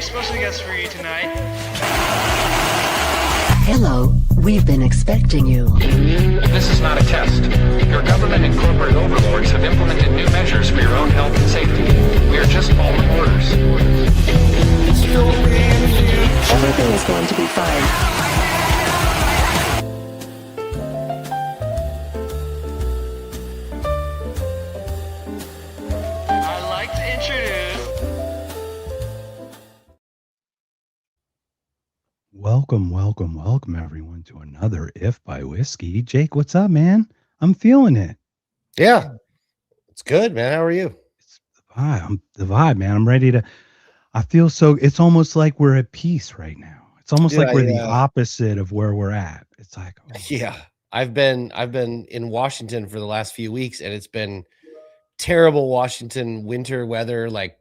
very special guest for you tonight. Hello, we've been expecting you. This is not a test. Your government and corporate overlords have implemented new measures for your own health and safety. We are just following orders. Everything is going to be fine. I'd like to introduce... Welcome, everyone, to another If by Whiskey. Jake, what's up, man? I'm feeling it. Yeah, it's good, man. How are you? It's the vibe, man. I'm ready to. I feel so. It's almost like we're at peace right now. It's almost like we're the opposite of where we're at. It's like, yeah, I've been in Washington for the last few weeks, and it's been terrible Washington winter weather, like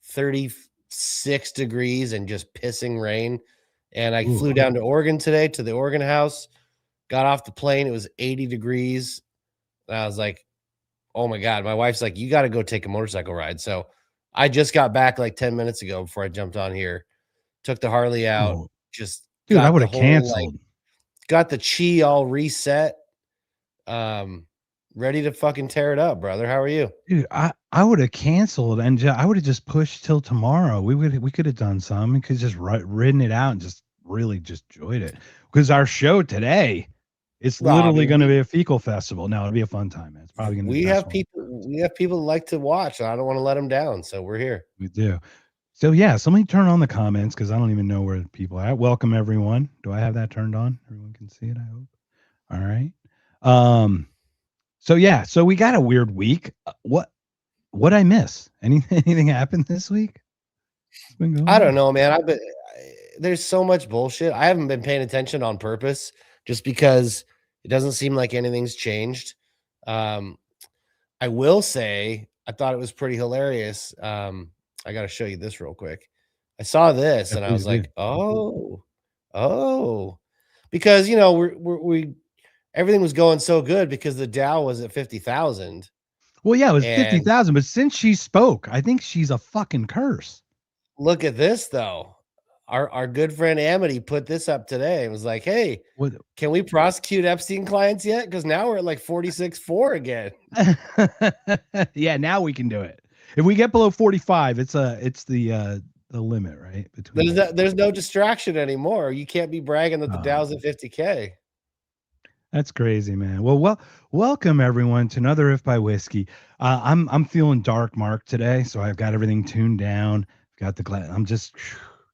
36 degrees and just pissing rain. And I flew down to Oregon today to the Oregon house, got off the plane. It was 80 degrees. And I was like, oh my God. My wife's like, you got to go take a motorcycle ride. So I just got back like 10 minutes ago before I jumped on here, took the Harley out, just dude, I would have canceled. Got the Chi all reset. Ready to fucking tear it up, brother. How are you? Dude, I would have canceled and I would have just pushed till tomorrow. We could have done some. We could just ridden it out and just really just enjoyed it. Because our show today, it's literally going to be a fecal festival. Now it'll be a fun time, man. It's probably going to be. We have people that like to watch. And I don't want to let them down, so we're here. We do. So yeah, somebody turn on the comments because I don't even know where people are at. Welcome everyone. Do I have that turned on? Everyone can see it, I hope. All right. So yeah, so we got a weird week. What I miss? Anything happened this week? I don't know, man. There's so much bullshit. I haven't been paying attention on purpose just because it doesn't seem like anything's changed. I will say I thought it was pretty hilarious. I got to show you this real quick. I saw this and I was like, oh, because we everything was going so good because the Dow was at 50,000. Well, yeah, it was 50,000, but since she spoke, I think she's a fucking curse. Look at this though. Our good friend Amity put this up today and was like, hey, can we prosecute Epstein clients yet? Because now we're at like 46.4 again. Yeah, now we can do it. If we get below 45, it's the limit, right? There's no distraction anymore. You can't be bragging that the Dow's at 50K. That's crazy, man. Well, welcome everyone to another If by Whiskey. I'm feeling dark, Mark, today, so I've got everything tuned down. Got the glass.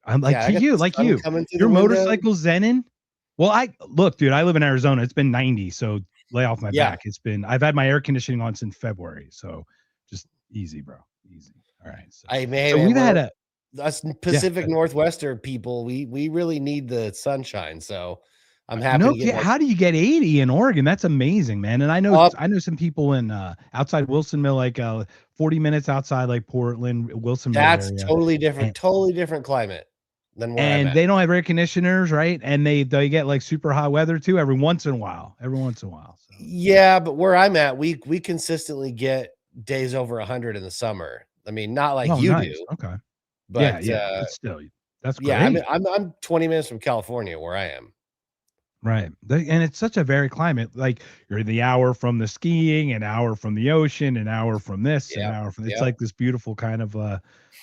I'm like you. Your motorcycle zenning. Well, look, dude. I live in Arizona. It's been 90, so lay off my back. I've had my air conditioning on since February, so just easy, bro. Easy. All right. We've had us Pacific Northwestern people. We really need the sunshine. So I'm happy. How do you get 80 in Oregon? That's amazing, man. And I know some people in outside Wilsonville, like 40 minutes outside, like Portland, Wilsonville. That's area. Totally different climate than where I'm at. They don't have air conditioners, right? And they get like super hot weather too every once in a while. So. Yeah, but where I'm at, we consistently get days over 100 in the summer. I mean, not like you do. Okay. But but still, that's great. Yeah, I'm 20 minutes from California where I am. Right. And it's such a varied climate. Like you're the hour from the skiing, an hour from the ocean, an hour from this, an hour from it's like this beautiful kind of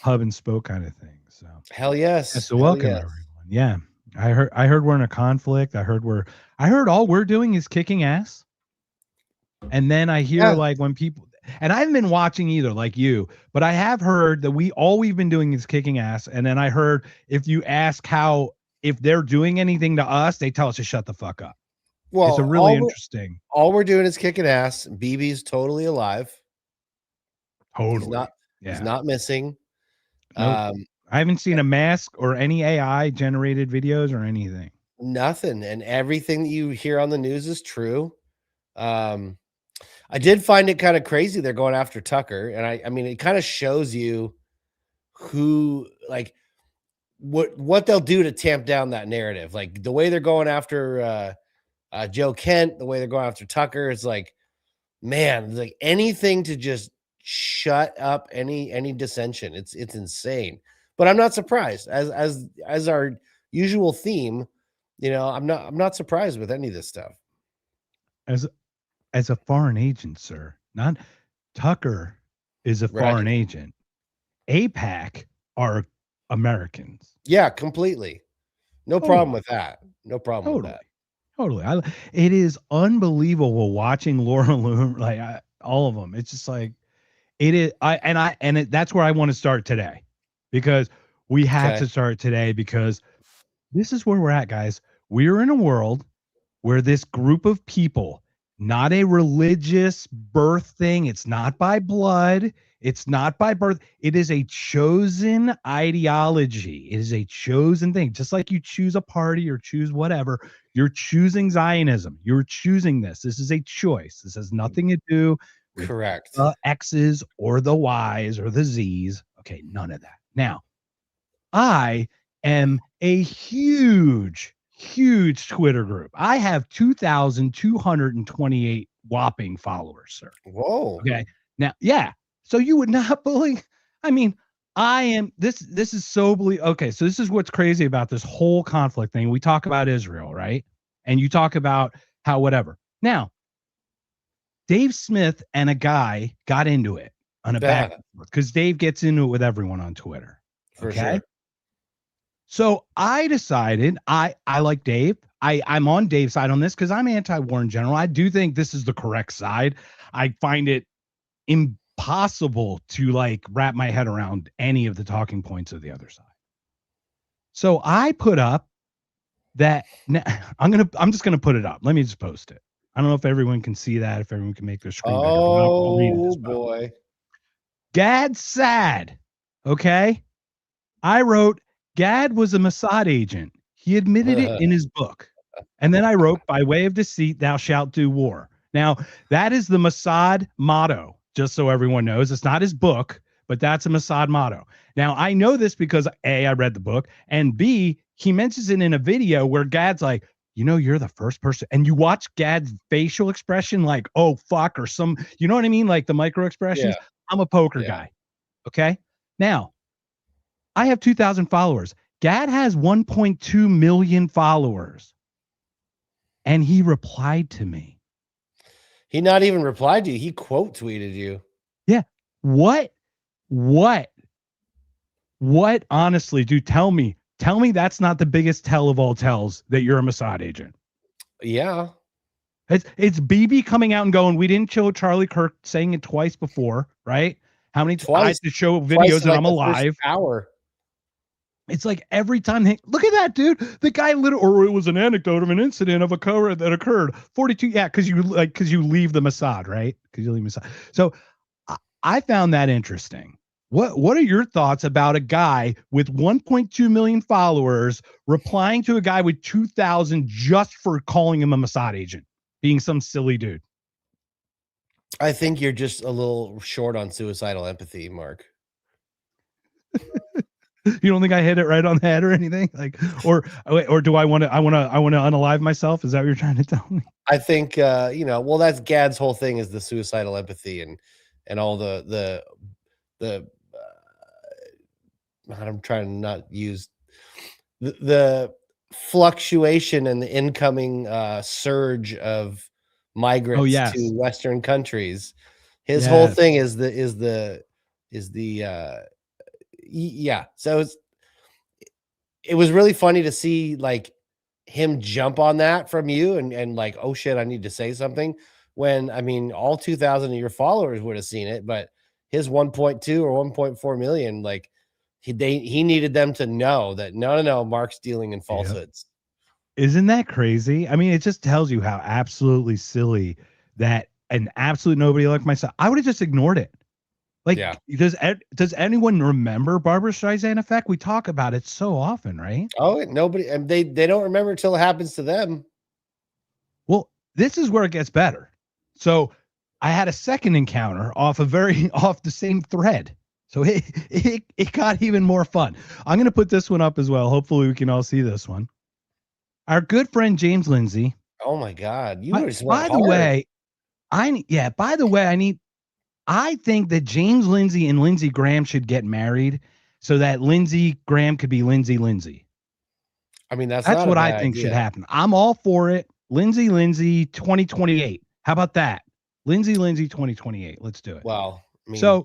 hub and spoke kind of thing. So hell yes. So welcome everyone. Yeah. I heard we're in a conflict. I heard all we're doing is kicking ass. And then I hear like when people, and I haven't been watching either like you, but I have heard that we've been doing is kicking ass. And then I heard if you ask if they're doing anything to us, they tell us to shut the fuck up. Well, it's a really interesting. All we're doing is kicking ass. BB's totally alive. Totally. He's not missing. Nope. I haven't seen a mask or any AI generated videos or anything. Nothing. And everything that you hear on the news is true. I did find it kind of crazy they're going after Tucker. And I mean, it kind of shows you who, like, what they'll do to tamp down that narrative. Like the way they're going after Joe Kent, the way they're going after Tucker, it's like, man, like anything to just shut up any dissension. It's insane. but I'm not surprised. As our usual theme, I'm not surprised with any of this stuff. As a foreign agent, sir, not Tucker is a foreign Right. agent. APAC are Americans. Yeah, completely. No problem with that. No problem with Totally. that. Totally. It is unbelievable watching Laura Loom, like all of them. It's just like it is. That's where I want to start today, because we have Okay. to start today, because this is where we're at, guys. We're in a world where this group of people, not a religious birth thing, it's not by blood, it's not by birth, it is a chosen ideology. It is a chosen thing. Just like you choose a party or choose whatever, you're choosing Zionism. You're choosing this. This is a choice. This has nothing to do with Correct. the X's or the Y's or the Z's. Okay, none of that. Now, I am a huge Twitter group. I have 2,228 whopping followers, sir. Whoa. Okay. Now, yeah. So you would not believe. I mean, I am this is so okay. So this is what's crazy about this whole conflict thing. We talk about Israel, right? And you talk about how whatever. Now, Dave Smith and a guy got into it on a back and forth, because Dave gets into it with everyone on Twitter. For sure. So I decided I like Dave. I'm on Dave's side on this because I'm anti-war in general. I do think this is the correct side. I find it impossible to like wrap my head around any of the talking points of the other side. So I put up that I'm just gonna put it up. Let me just post it. I don't know if everyone can see that, if everyone can make their screen bigger. I'll read it as well. Boy. Gad Saad. Okay. I wrote, Gad was a Mossad agent. He admitted it in his book. And then I wrote, by way of deceit, thou shalt do war. Now, that is the Mossad motto, just so everyone knows. It's not his book, but that's a Mossad motto. Now, I know this because A, I read the book, and B, he mentions it in a video where Gad's like, you're the first person. And you watch Gad's facial expression like, oh, fuck, or some, you know what I mean? Like the micro expressions. Yeah. I'm a poker guy. Okay. Now, I have 2,000 followers. Gad has 1.2 million followers. And he replied to me. He not even replied to you. He quote tweeted you. Yeah. What? Honestly, dude, tell me that's not the biggest tell of all tells that you're a Mossad agent. Yeah. It's BB coming out and going, we didn't show Charlie Kirk saying it twice before, right? How many times to show videos that I'm alive? Hour. It's like every time look at that, dude. The guy or it was an anecdote of an incident of a cover that occurred. 42, yeah, because you leave the Mossad, right? Because you leave Mossad. So I found that interesting. What are your thoughts about a guy with 1.2 million followers replying to a guy with 2,000 just for calling him a Mossad agent, being some silly dude? I think you're just a little short on suicidal empathy, Mark. You don't think I hit it right on the head or anything? Like, or do I want to unalive myself? Is that what you're trying to tell me? I think well, that's Gad's whole thing, is the suicidal empathy and all the I'm trying to not use the fluctuation and the incoming surge of migrants to Western countries. His whole thing is the So it was really funny to see like him jump on that from you and like, oh shit, I need to say something, when I mean all 2,000 of your followers would have seen it, but his 1.2 or 1.4 million, like he needed them to know that no, Mark's dealing in falsehoods. Isn't that crazy? I mean, it just tells you how absolutely silly that an absolute nobody like myself, I would have just ignored it. Like, does anyone remember Barbra Streisand effect? We talk about it so often, right? Oh, nobody, and they don't remember until it happens to them. Well, this is where it gets better. So I had a second encounter off the same thread. So it got even more fun. I'm going to put this one up as well. Hopefully we can all see this one. Our good friend, James Lindsay. Oh my God. By the way, I think that James Lindsay and Lindsey Graham should get married, so that Lindsey Graham could be Lindsay. I mean, that's That's not what a I bad think idea. should happen. I'm all for it. Lindsay 2028. How about that? Lindsay 2028. Let's do it. Well, I mean, So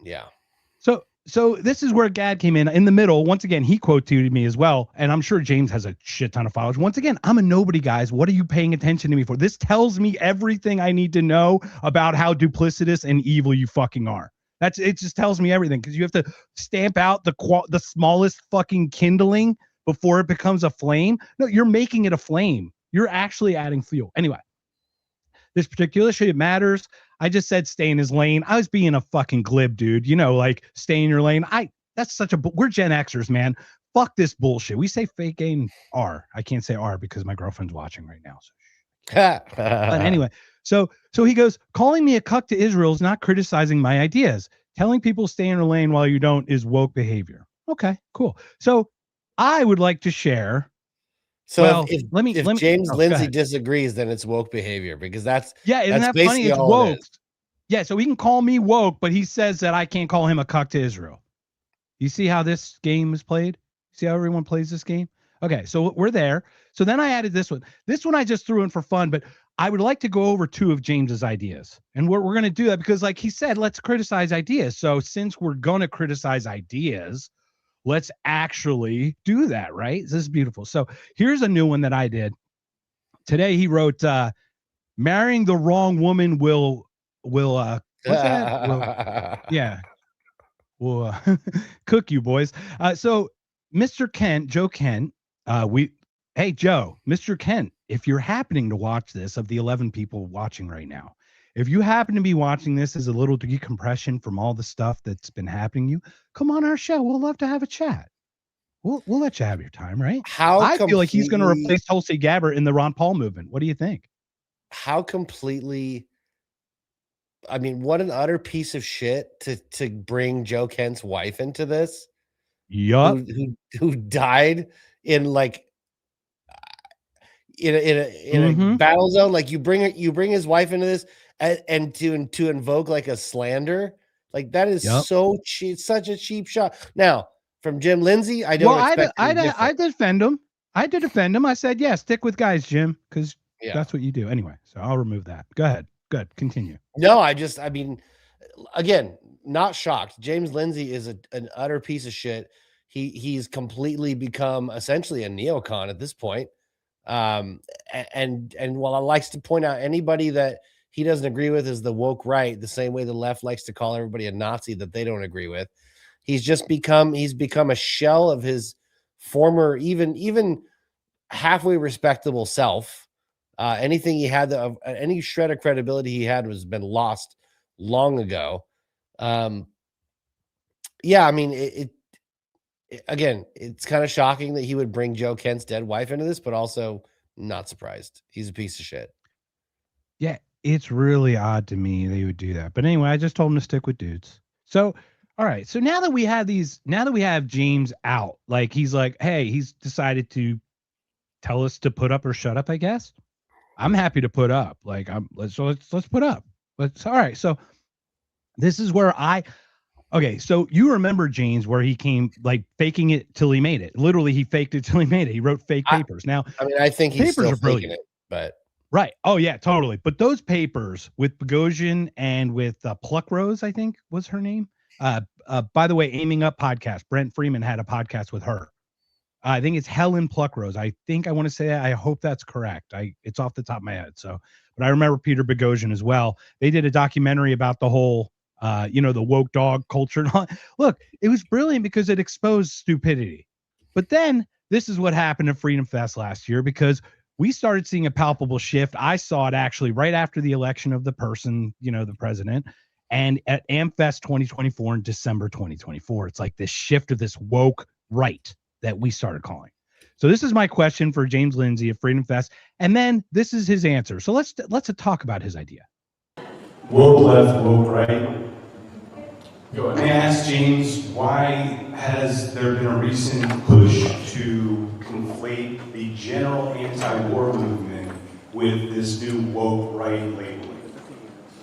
yeah. So this is where Gad came in the middle. Once again, he quote tweeted me as well. And I'm sure James has a shit ton of followers. Once again, I'm a nobody, guys. What are you paying attention to me for? This tells me everything I need to know about how duplicitous and evil you fucking are. It just tells me everything, because you have to stamp out the smallest fucking kindling before it becomes a flame. No, you're making it a flame. You're actually adding fuel. Anyway, this particular shit matters. I just said stay in his lane. I was being a fucking glib, dude. You know, like stay in your lane. We're Gen Xers, man. Fuck this bullshit. We say fake game R. I can't say R because my girlfriend's watching right now. So. But anyway, so he goes, calling me a cuck to Israel is not criticizing my ideas. Telling people stay in your lane while you don't is woke behavior. Okay, cool. So I would like to share. So well, if James Lindsay disagrees, then it's woke behavior, because isn't that funny? It's woke. Yeah, so he can call me woke, but he says that I can't call him a cuck to Israel. You see how this game is played? See how everyone plays this game? Okay, so we're there. So then I added this one. This one I just threw in for fun, but I would like to go over 2 of James's ideas. And we're going to do that because, like he said, let's criticize ideas. So since we're going to criticize ideas, let's actually do that, right? This is beautiful. So here's a new one that I did. Today he wrote, marrying the wrong woman will what's that? Will cook you, boys. So Mr. Kent, Joe Kent, hey Joe, Mr. Kent, if you're happening to watch this, of the 11 people watching right now, if you happen to be watching this as a little decompression from all the stuff that's been happening to you, come on our show. We'll love to have a chat. We'll let you have your time, right? I feel like he's going to replace Tulsi Gabbard in the Ron Paul movement. What do you think? How completely, I mean, what an utter piece of shit to bring Joe Kent's wife into this. Yup. Who died in like in a battle zone. Like you bring his wife into this and to invoke like a slander, like that is so cheap, such a cheap shot. Now from Jim Lindsay, I don't expect. I defend him. I did defend him. I said, yeah, stick with guys, Jim, because that's what you do anyway. So I'll remove that. Go ahead. Good. Continue. No, I mean, again, not shocked. James Lindsay is an utter piece of shit. He's completely become essentially a neocon at this point. And while I likes to point out anybody that he doesn't agree with is the woke right, the same way the left likes to call everybody a Nazi that they don't agree with. He's become a shell of his former, even halfway respectable self. Anything he had, any shred of credibility he had was been lost long ago. Yeah, I mean, again, it's kind of shocking that he would bring Joe Kent's dead wife into this, but also not surprised. He's a piece of shit. Yeah, it's really odd to me they would do that. But anyway, I just told him to stick with dudes. So, all right. So now that we have James out, like he's like, hey, he's decided to tell us to put up or shut up, I guess. I'm happy to put up. Like let's put up. All right. So this is where okay. So you remember James, where he came like faking it till he made it. Literally, he faked it till he made it. He wrote fake papers. Now, I mean, I think he's papers still are brilliant, it, but right. Oh yeah, totally. But those papers with Bogosian and with Pluckrose, I think was her name. By the way, Aiming Up podcast. Brent Freeman had a podcast with her. I think it's Helen Pluckrose. I think I want to say that. I hope that's correct. It's off the top of my head. So, but I remember Peter Bogosian as well. They did a documentary about the whole, the woke dog culture. And all. Look, it was brilliant because it exposed stupidity. But then this is what happened at Freedom Fest last year, because we started seeing a palpable shift. I saw it actually right after the election of the person, the president, and at AmFest 2024 in December 2024. It's like this shift of this woke right that we started calling. So this is my question for James Lindsay of Freedom Fest, and then this is his answer. So let's talk about his idea. Woke left, woke right. May I ask James, why has there been a recent push to conflate the general anti-war movement with this new woke right labeling?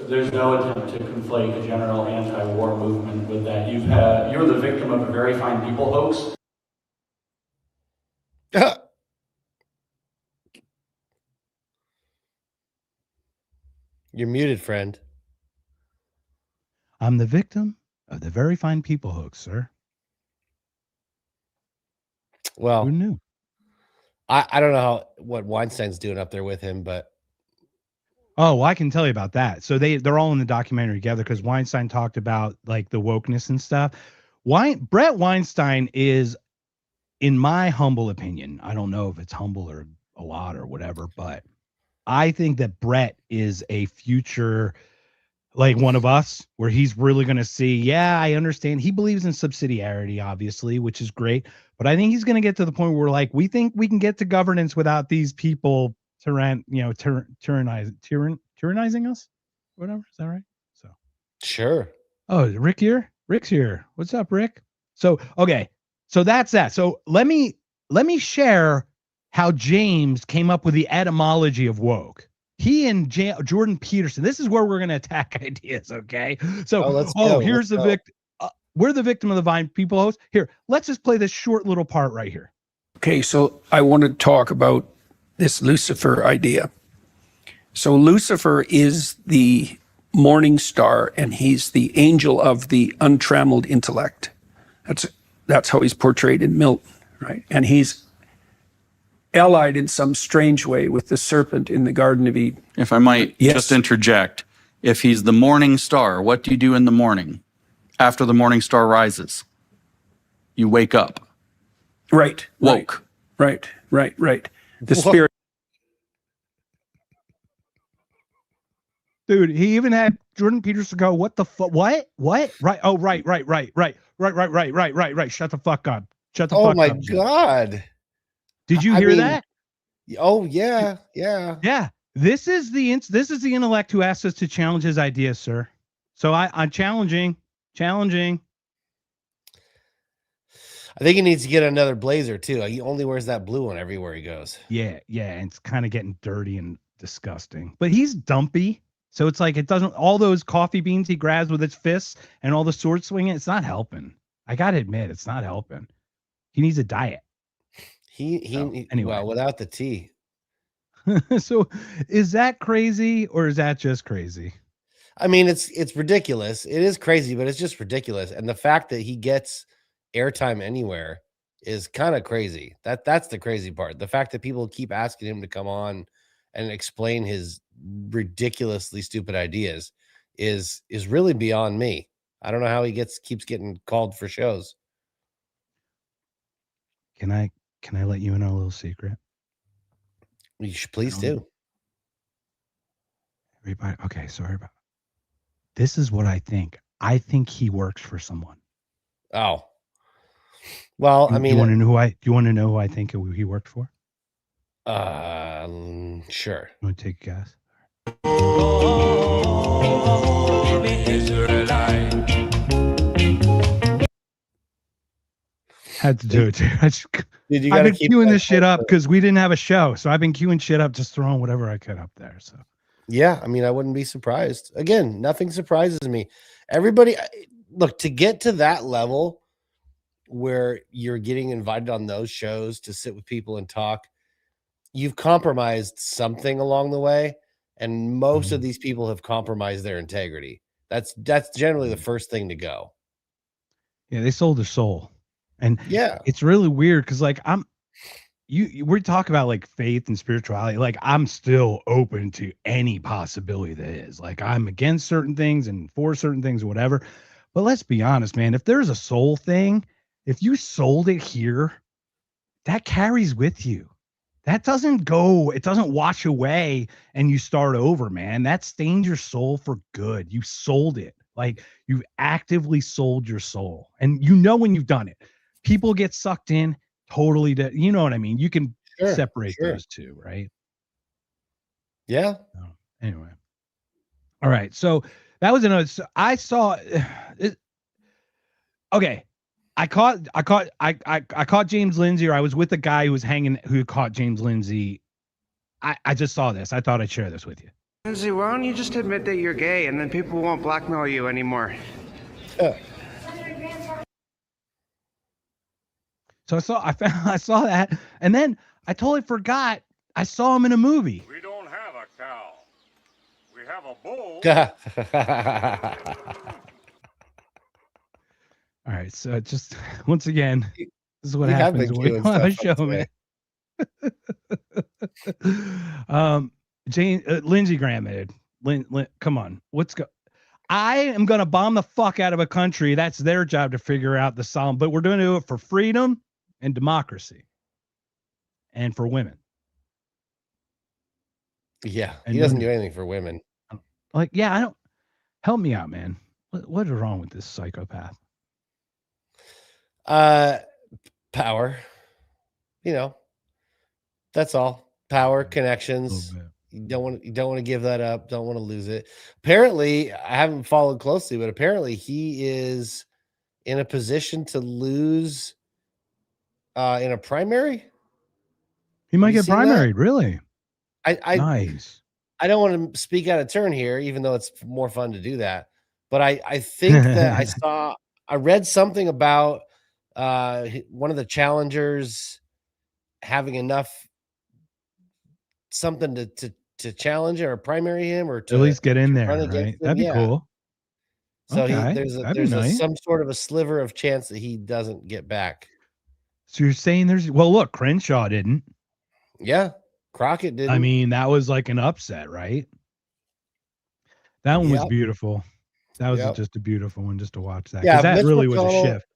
there's no attempt to conflate a general anti-war movement with that. You're the victim of a very fine people hoax. You're muted, friend. I'm the victim of the very fine people hoax, sir. Well, Who knew? I don't know what Weinstein's doing up there with him, but Oh, well, I can tell you about that. So they're all in the documentary together because Weinstein talked about like the wokeness and stuff. Brett Weinstein is, in my humble opinion, I don't know if it's humble or a lot or whatever, but I think that Brett is a future, like one of us, where he's really going to see, yeah, I understand. He believes in subsidiarity, obviously, which is great. But I think he's going to get to the point where like, we think we can get to governance without these people tyrannizing us, whatever. Is that right? So sure. Oh, is Rick here? Rick's here. What's up, Rick? So okay, so that's that. So let me share how James came up with the etymology of woke. He and Jordan Peterson. This is where we're going to attack ideas. Okay. So here's the victim. We're the victim of the vine people host. Here, let's just play this short little part right here. Okay, so I want to talk about this Lucifer idea. So Lucifer is the morning star, and he's the angel of the untrammeled intellect. That's how he's portrayed in Milton, right? And he's allied in some strange way with the serpent in the Garden of Eden. If I might just interject, if he's the morning star, what do you do in the morning after the morning star rises? You wake up. Right. Woke. Right. The spirit. Dude, he even had Jordan Peterson go, what the fuck? What? Right. Oh, right. Shut the fuck up. Shut the fuck up. Oh my God. Did you hear that? Oh yeah. Yeah. This is the intellect who asked us to challenge his ideas, sir. So I'm challenging. I think he needs to get another blazer too. He only wears that blue one everywhere he goes. Yeah, and it's kind of getting dirty and disgusting. But he's dumpy. So it's like it doesn't, all those coffee beans he grabs with his fists and all the sword swinging, it's not helping. I gotta admit, it's not helping. He needs a diet. Anyway, well, without the tea. So is that crazy or is that just crazy? I mean, it's ridiculous. It is crazy, but it's just ridiculous. And the fact that he gets airtime anywhere is kind of crazy. That's the crazy part. The fact that people keep asking him to come on and explain his ridiculously stupid ideas is really beyond me. I don't know how he keeps getting called for shows. Can I let you in on a little secret? You should please do. Everybody, okay, sorry about this. Is what I think. I think he works for someone. Oh, well, I mean, do you want to know who I think he worked for? Sure. You want to take a guess? Had to do it, dude. I've been queuing this shit up because we didn't have a show, so I've been queuing shit up, just throwing whatever I could up there. So, yeah, I mean, I wouldn't be surprised. Again, nothing surprises me. Everybody, look, to get to that level where you're getting invited on those shows to sit with people and talk, you've compromised something along the way, and most of these people have compromised their integrity. That's generally the first thing to go. Yeah, they sold their soul. And yeah, it's really weird because like we talk about like faith and spirituality. Like I'm still open to any possibility that is. Like I'm against certain things and for certain things or whatever. But let's be honest, man, if there's a soul thing, if you sold it here, that carries with you. That doesn't go, it doesn't wash away and you start over, man. That stains your soul for good. You sold it. Like you've actively sold your soul. And you know when you've done it. People get sucked in totally you know what I mean? You can separate those two, right? Yeah. Oh, anyway. All right. So that was another. So I saw it. Okay. I caught James Lindsay, or I was with a guy who was who caught James Lindsay. I just saw this. I thought I'd share this with you. Lindsay, why don't you just admit that you're gay and then people won't blackmail you anymore? So I saw that, and then I totally forgot I saw him in a movie. We don't have a cow. We have a bull. All right, so just once again, this is what You have happens been when we queuing don't have a stuff up show, man. Jane, Lindsey Graham, dude. Come on, I am gonna bomb the fuck out of a country. That's their job to figure out the solemn, but we're doing it for freedom and democracy, and for women. Yeah, And he doesn't women. do anything for women. Like, yeah, I don't. Help me out, man. What is wrong with this psychopath? Power. You know, that's all. Power, connections. You don't want to give that up. Don't want to lose it. Apparently, I haven't followed closely, but apparently he is in a position to lose in a primary. He might get primaried, really. Nice. I don't want to speak out of turn here, even though it's more fun to do that. But I think that I read something about one of the challengers having enough something to challenge or primary him, or to at least get in there, run right? against him. That'd be cool. So Okay, there's nice. some sort of a sliver of chance that he doesn't get back. So you're saying look, Crenshaw didn't. Yeah, Crockett didn't. I mean, that was like an upset, right? That one was beautiful. That was just a beautiful one just to watch that. Yeah, that really was a shift.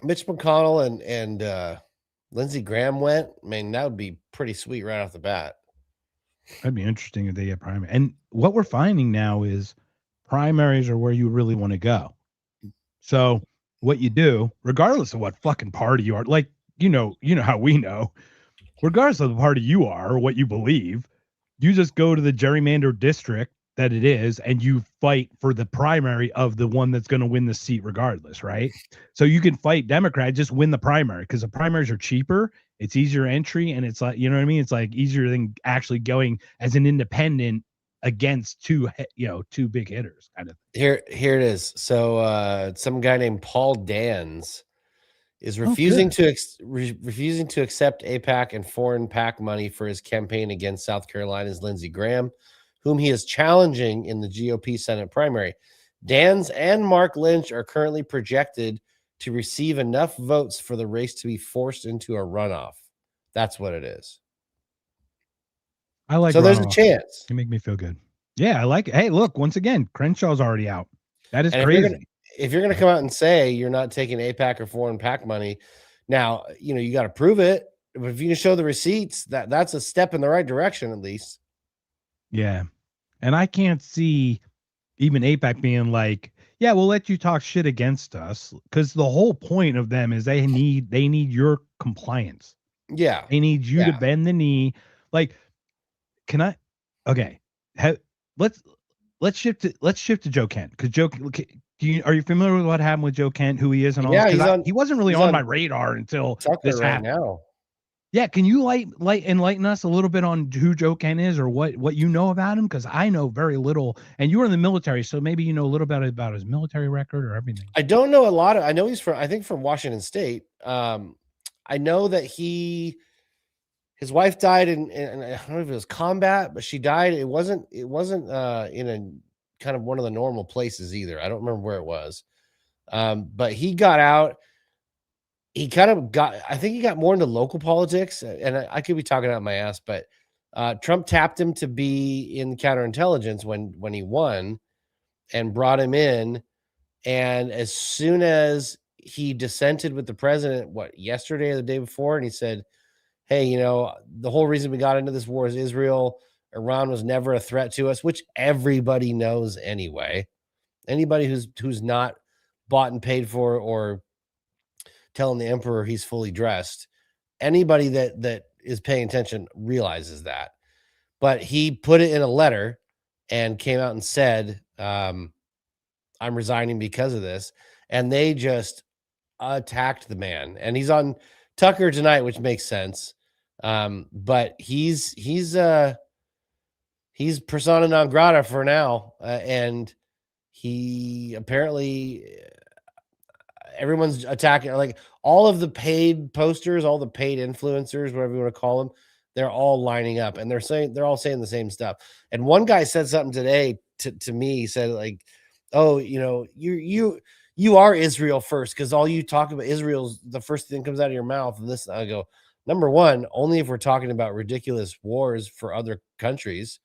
Mitch McConnell and Lindsey Graham went. I mean, that would be pretty sweet right off the bat. That'd be interesting if they get primary. And what we're finding now is primaries are where you really want to go. So what you do, regardless of what fucking party you are, like, you know how we know, regardless of the party you are or what you believe, you just go to the gerrymandered district that it is, and you fight for the primary of the one that's going to win the seat regardless, right? So you can fight Democrat, just win the primary, because the primaries are cheaper, it's easier entry, and it's like, you know what I mean? It's like easier than actually going as an independent against two big hitters kind of thing. Here it is. So some guy named Paul Dans is refusing to accept AIPAC and foreign PAC money for his campaign against South Carolina's Lindsey Graham, whom he is challenging in the GOP Senate primary. Dans and Mark Lynch are currently projected to receive enough votes for the race to be forced into a runoff. That's what it is. I like. So there's a chance. You make me feel good. Yeah, I like it. Hey, look, once again, Crenshaw's already out. That is crazy. If you're gonna come out and say you're not taking AIPAC or foreign PAC money, now you got to prove it. But if you can show the receipts, that's a step in the right direction at least. Yeah, and I can't see even AIPAC being like, yeah, we'll let you talk shit against us, because the whole point of them is they need your compliance. Yeah, they need you to bend the knee. Like, can I? Okay, let's shift to Joe Kent, because Joe. Are you familiar with what happened with Joe Kent, who he is, and all? Yeah, he wasn't really on my radar until this happened. Now. Yeah, can you enlighten us a little bit on who Joe Kent is, or what you know about him? Because I know very little, and you were in the military, so maybe you know a little bit about his military record or everything. I don't know a lot. I know he's from Washington State. I know that his wife died in I don't know if it was combat, but she died. It wasn't in a kind of one of the normal places either. I don't remember where it was. But he got out. I think he got more into local politics, and I could be talking out my ass, but Trump tapped him to be in counterintelligence when he won, and brought him in. And as soon as he dissented with the president, yesterday or the day before, and he said, hey, the whole reason we got into this war is Israel. Iran was never a threat to us, which everybody knows anyway. Anybody who's not bought and paid for, or telling the emperor he's fully dressed, anybody that is paying attention realizes that. But he put it in a letter and came out and said, I'm resigning because of this. And they just attacked the man. And he's on Tucker tonight, which makes sense. But he's he's persona non grata for now, and he apparently everyone's attacking. Like all of the paid posters, all the paid influencers, whatever you want to call them, they're all lining up and they're all saying the same stuff. And one guy said something today to me. He said like, "Oh, you are Israel first because all you talk about Israel's the first thing that comes out of your mouth." And this, I go, number one, only if we're talking about ridiculous wars for other countries.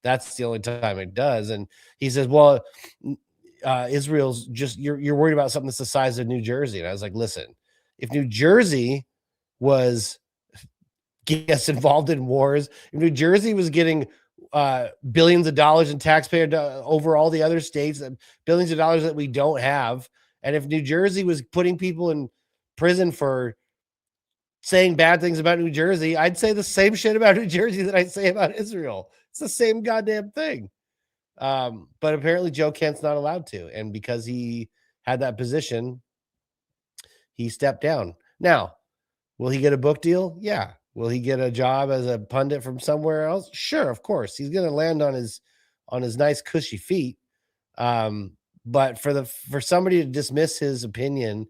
That's the only time it does. And he says, "Well, Israel's just you're worried about something that's the size of New Jersey." And I was like, "Listen, if New Jersey was gets involved in wars, if New Jersey was getting billions of dollars in taxpayer over all the other states, billions of dollars that we don't have, and if New Jersey was putting people in prison for saying bad things about New Jersey, I'd say the same shit about New Jersey that I say about Israel. It's the same goddamn thing." But apparently Joe Kent's not allowed to, and because he had that position, he stepped down. Now, will he get a book deal? Yeah. Will he get a job as a pundit from somewhere else? Sure, of course. He's going to land on his nice cushy feet. But for somebody to dismiss his opinion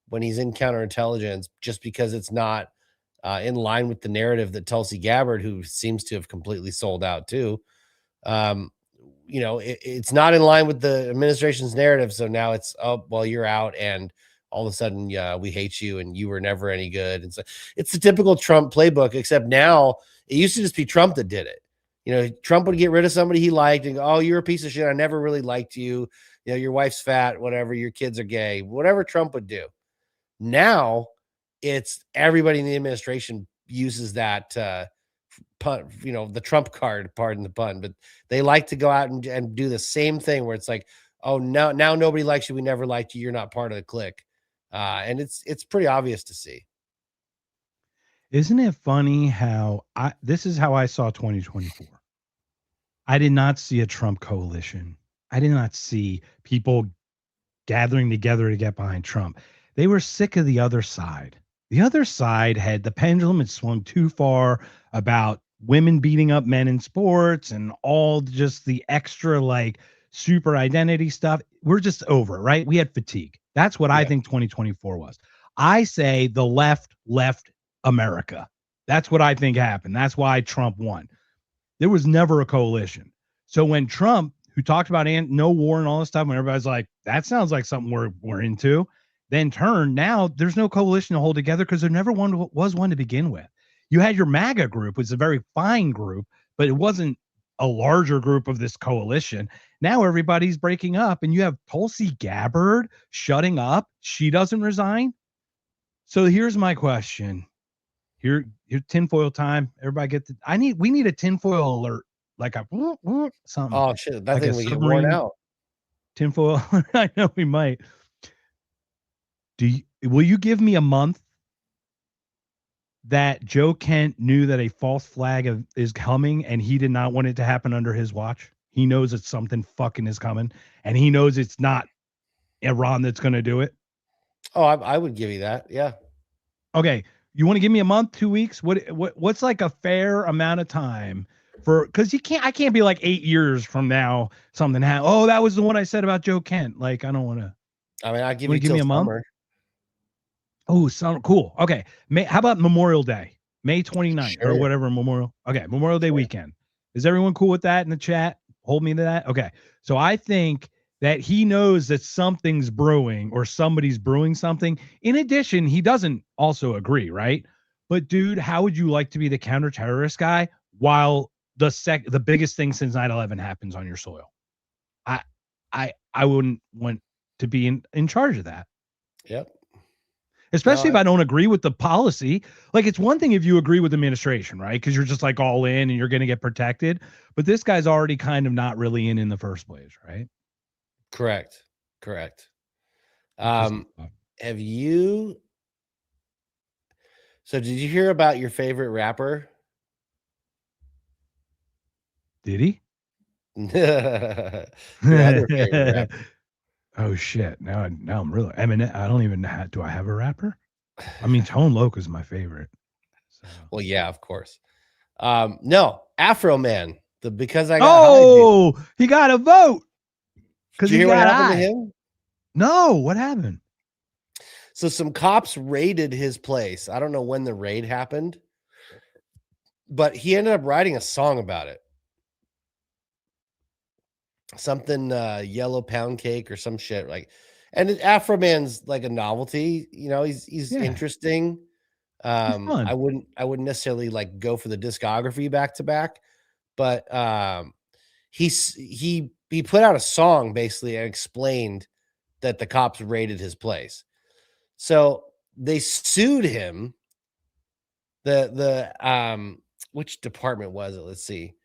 when he's in counterintelligence just because it's not in line with the narrative that Tulsi Gabbard, who seems to have completely sold out too, it's not in line with the administration's narrative. So now it's, oh, well, you're out, and all of a sudden, yeah, we hate you, and you were never any good. And so it's the typical Trump playbook, except now it used to just be Trump that did it. Trump would get rid of somebody he liked and go, "Oh, you're a piece of shit. I never really liked you. Your wife's fat, whatever. Your kids are gay," whatever Trump would do. Now it's everybody in the administration uses that pun, the Trump card, pardon the pun, but they like to go out and do the same thing where it's like, "Oh, now nobody likes you. We never liked you. You're not part of the clique." And it's pretty obvious to see. Isn't it funny how this is how I saw 2024. I did not see a Trump coalition. I did not see people gathering together to get behind Trump. They were sick of the other side. The other side the pendulum had swung too far about women beating up men in sports and all just the extra like super identity stuff. We're just over it, right? We had fatigue. That's what I think 2024 was. I say the left America. That's what I think happened. That's why Trump won. There was never a coalition. So when Trump, who talked about no war and all this stuff, when everybody's like, that sounds like something we're into, then turned, now there's no coalition to hold together because there never was one to begin with. You had your MAGA group, which is a very fine group, but it wasn't a larger group of this coalition. Now everybody's breaking up, and you have Tulsi Gabbard shutting up. She doesn't resign. So here's my question. Here tinfoil time. Everybody we need a tinfoil alert, like a something. Oh shit, that like thing we get worn out. Tinfoil. I know we might. Will you give me a month that Joe Kent knew that a false flag is coming and he did not want it to happen under his watch? He knows that something fucking is coming, and he knows it's not Iran that's going to do it. Oh, I would give you that. Yeah. Okay. You want to give me a month, 2 weeks? What's like a fair amount of time because I can't be like 8 years from now, something happened. Oh, that was the one I said about Joe Kent. Like, I don't want to. I mean, I'll give me a month. Oh, cool. Okay. How about Memorial Day, May 29th or whatever Memorial Day weekend. Is everyone cool with that in the chat? Hold me to that. Okay. So I think that he knows that something's brewing or somebody's brewing something. In addition, he doesn't also agree, right? But dude, how would you like to be the counter-terrorist guy while the biggest thing since 9/11 happens on your soil? I wouldn't want to be in charge of that. Yep. Especially if I don't agree with the policy. Like, it's one thing if you agree with the administration, right? Because you're just like all in and you're going to get protected. But this guy's already kind of not really in the first place, right? Correct. Have you? So did you hear about your favorite rapper? Did he? Your other favorite rapper. Oh shit! Now I'm really. I mean, I don't even know. Do I have a rapper? I mean, Tone Loc is my favorite. So. Well, yeah, of course. No, Afro Man, because I got high. Oh, he got a vote because Did you he hear what got happened to high. him? No, what happened? So some cops raided his place. I don't know when the raid happened, but he ended up writing a song about it. Something yellow pound cake or some shit like. And Afro Man's like a novelty, you know, he's Yeah. interesting. Fun. I wouldn't necessarily like go for the discography back to back, but he put out a song basically and explained that the cops raided his place. So they sued him. Which department was it? Let's see.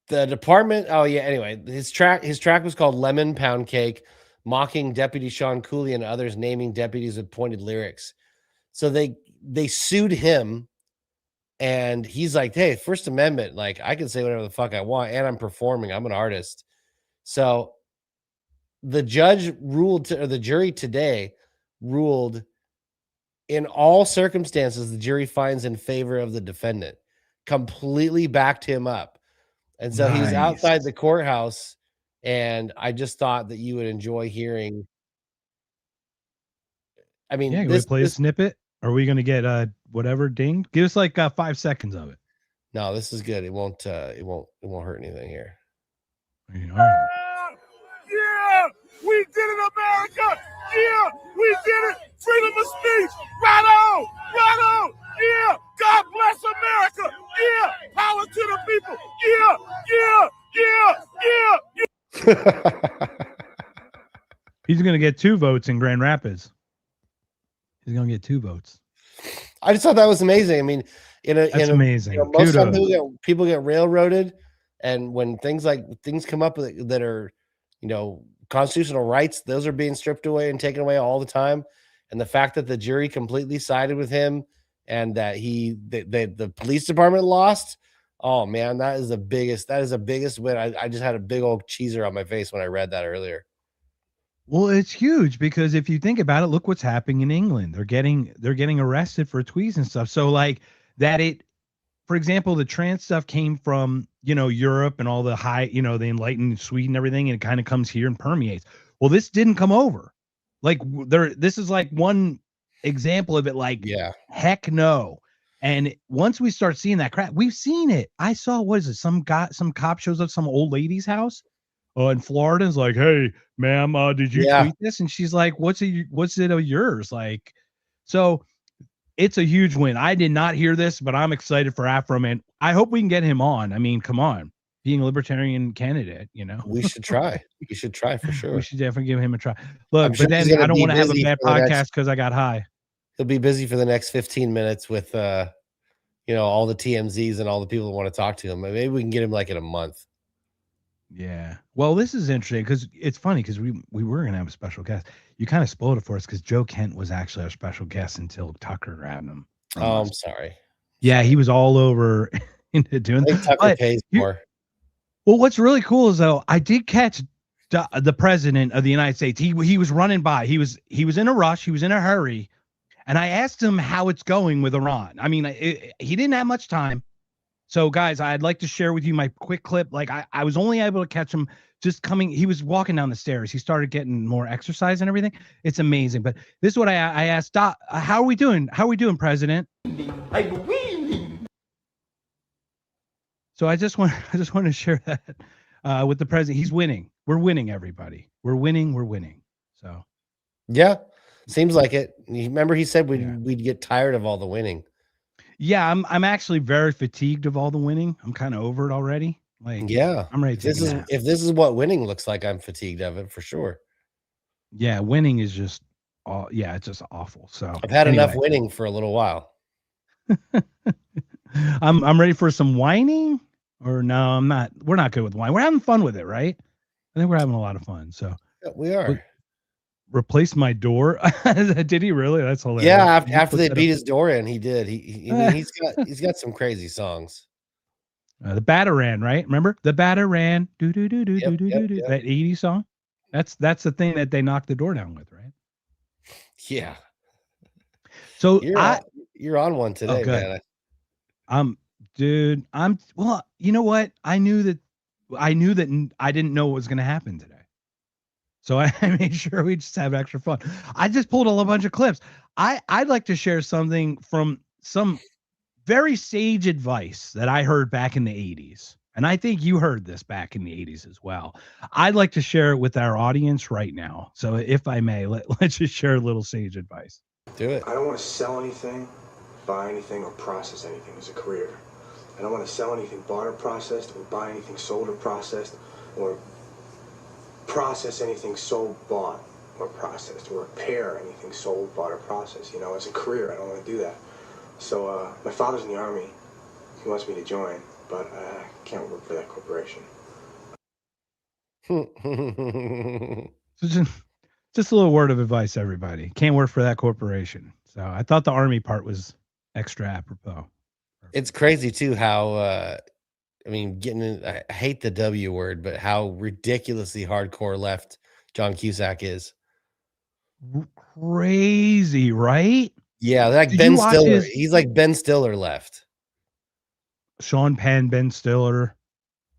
The department. Oh yeah. Anyway, his track was called "Lemon Pound Cake," mocking Deputy Sean Cooley and others, naming deputies with pointed lyrics. So they sued him, and he's like, "Hey, First Amendment, like I can say whatever the fuck I want, and I'm performing. I'm an artist." So the judge ruled, or the jury today ruled, in all circumstances, the jury finds in favor of the defendant. Completely backed him up. And so he was outside the courthouse, and I just thought that you would enjoy hearing. I mean, Yeah, can we play a snippet? Are we going to get whatever dinged? Give us like 5 seconds of it. No, this is good. It won't hurt anything here. All right. Yeah, we did it, America. Yeah, we did it. Freedom of speech. Right on, right on. Yeah, God bless America. Yeah, power to the people. Yeah. He's going to get 2 votes in Grand Rapids. He's going to get 2 votes. I just thought that was amazing. I mean, That's amazing. You know, most of the time people get railroaded, and when things come up that are, you know, constitutional rights, those are being stripped away and taken away all the time. And the fact that the jury completely sided with him, and that the police department lost, oh man, that is the biggest win. I just had a big old cheeser on my face when I read that earlier. Well, it's huge because if you think about it, look what's happening in England. They're getting arrested for tweets and stuff. So like that, for example, the trans stuff came from, you know, Europe and all the high, you know, the enlightened Sweden and everything, and it kind of comes here and permeates. Well, this didn't come over. Like this is like one example of it. Like, yeah, heck no. And once we start seeing that crap, we've seen it. I saw, what is it? Some cop shows up some old lady's house in Florida, is like, "Hey, ma'am, did you tweet this?" And she's like, "What's it of yours?" Like, so it's a huge win. I did not hear this, but I'm excited for Afro Man. I hope we can get him on. I mean, come on, being a libertarian candidate, you know, we should try. We should try for sure. We should definitely give him a try. Look, but then I don't want to have a bad podcast because I got high. He'll be busy for the next 15 minutes with, you know, all the TMZs and all the people that want to talk to him. Maybe we can get him like in a month. Yeah. Well, this is interesting because it's funny because we were going to have a special guest. You kind of spoiled it for us because Joe Kent was actually our special guest until Tucker grabbed him. Oh, I'm sorry. Yeah, he was all over into doing that. Tucker pays more. Well, what's really cool is, though, I did catch the president of the United States. He was running by. He was in a rush. He was in a hurry. And I asked him how it's going with Iran. I mean, he didn't have much time. So, guys, I'd like to share with you my quick clip. Like, I was only able to catch him just coming. He was walking down the stairs. He started getting more exercise and everything. It's amazing. But this is what I asked. Doc, how are we doing? How are we doing, President? So I just want to share that with the president. He's winning. We're winning, everybody. We're winning. So, yeah, seems like it. Remember, he said we'd get tired of all the winning. Yeah, I'm actually very fatigued of all the winning. I'm kind of over it already. Like, yeah, I'm ready to if this is what winning looks like, I'm fatigued of it for sure. Yeah, winning is just it's just awful. So I've had enough winning for a little while. I'm ready for some whining. Or no, I'm not. We're not good with wine. We're having fun with it, right? I think we're having a lot of fun. So yeah, we are. Replace my door. Did he really? That's hilarious. Yeah, after they beat his door in, he did. He's got some crazy songs. The Batarang, right? Remember the Batarang? Do that 80s song. That's the thing that they knocked the door down with, right? Yeah. So you're on one today, man. Dude, well, you know what? I knew that I didn't know what was going to happen today. So I made sure we just have extra fun. I just pulled a bunch of clips. I'd like to share something from some very sage advice that I heard back in the 80s. And I think you heard this back in the 80s as well. I'd like to share it with our audience right now. So if I may, let's just share a little sage advice. Do it. I don't want to sell anything, buy anything, or process anything as a career. I don't want to sell anything bought or processed, or buy anything sold or processed, or process anything sold, bought, or processed, or repair anything sold, bought, or processed. You know, as a career, I don't want to do that. So my father's in the Army. He wants me to join, but I can't work for that corporation. So just a little word of advice, everybody. Can't work for that corporation. So I thought the Army part was extra apropos. It's crazy too how I mean, I hate the W word, but how ridiculously hardcore left John Cusack is. Crazy, right? Yeah, like Did Ben you watch Stiller. his- He's like Ben Stiller left. Sean Penn, Ben Stiller,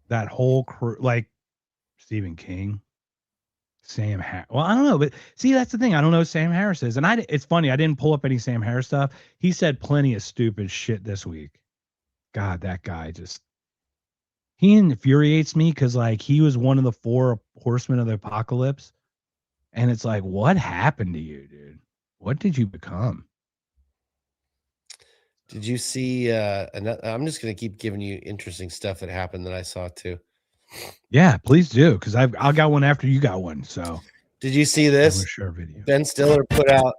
that whole crew, like Stephen King, Sam Harris. Well, I don't know, but see, that's the thing. I don't know who Sam Harris is. And it's funny. I didn't pull up any Sam Harris stuff. He said plenty of stupid shit this week. God, that guy he infuriates me because like he was one of the 4 horsemen of the apocalypse. And it's like, what happened to you, dude? What did you become? Did you see I'm just gonna keep giving you interesting stuff that happened that I saw too. Yeah, please do, because I got one after you got one. So did you see I'm this? gonna share a video. Ben Stiller put out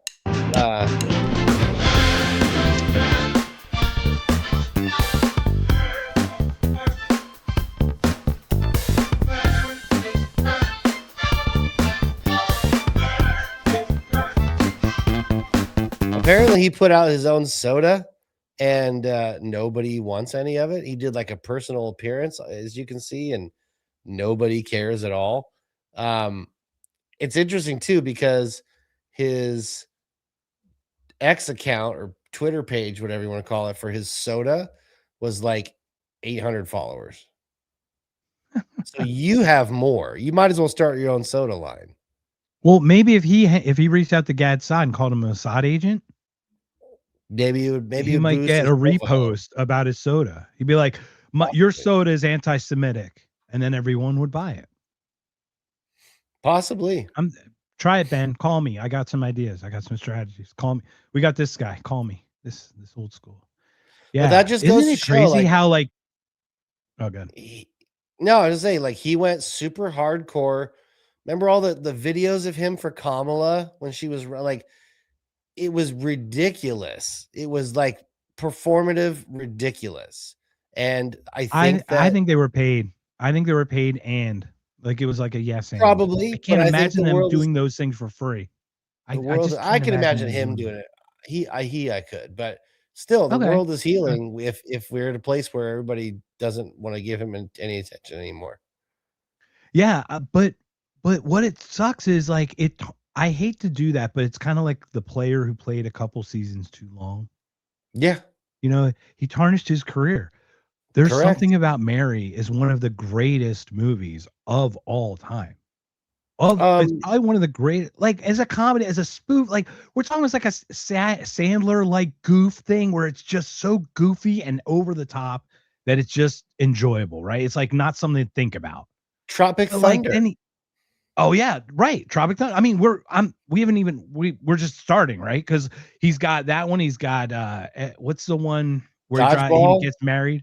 apparently he put out his own soda and nobody wants any of it. He did like a personal appearance, as you can see, and nobody cares at all. It's interesting too because his X account or Twitter page, whatever you want to call it, for his soda was like 800 followers. So you have more. You might as well start your own soda line. Well, maybe if he reached out to Gad Saad and called him a Mossad agent, maybe he might get a repost about his soda. He'd be like, "Your soda is anti-Semitic," and then everyone would buy it. Possibly. Try it, Ben. Call me. I got some ideas. I got some strategies. Call me. We got this guy. Call me. This old school. Yeah, well, that just Isn't goes it to show, crazy like, how like. Oh, good. No, I was saying, like, he went super hardcore. Remember all the videos of him for Kamala when she was like, it was ridiculous. It was like performative ridiculous. And I think they were paid. I think they were paid, and like it was like a yes and. Probably. I can't but imagine I think them doing those things for free. I can imagine him doing it. I could, but still, the world is healing if we're at a place where everybody doesn't want to give him any attention anymore. Yeah, but what it sucks is like it. I hate to do that, but it's kind of like the player who played a couple seasons too long. Yeah, you know, he tarnished his career. There's Correct. Something About Mary is one of the greatest movies of all time. It's probably one of the great, like as a comedy, as a spoof, like we're talking about like a Sandler like goof thing where it's just so goofy and over the top that it's just enjoyable, right? It's like not something to think about. Tropic Thunder. Oh yeah, right. Tropic Thunder. I mean, we're just starting, right? Because he's got that one. He's got what's the one where he gets married?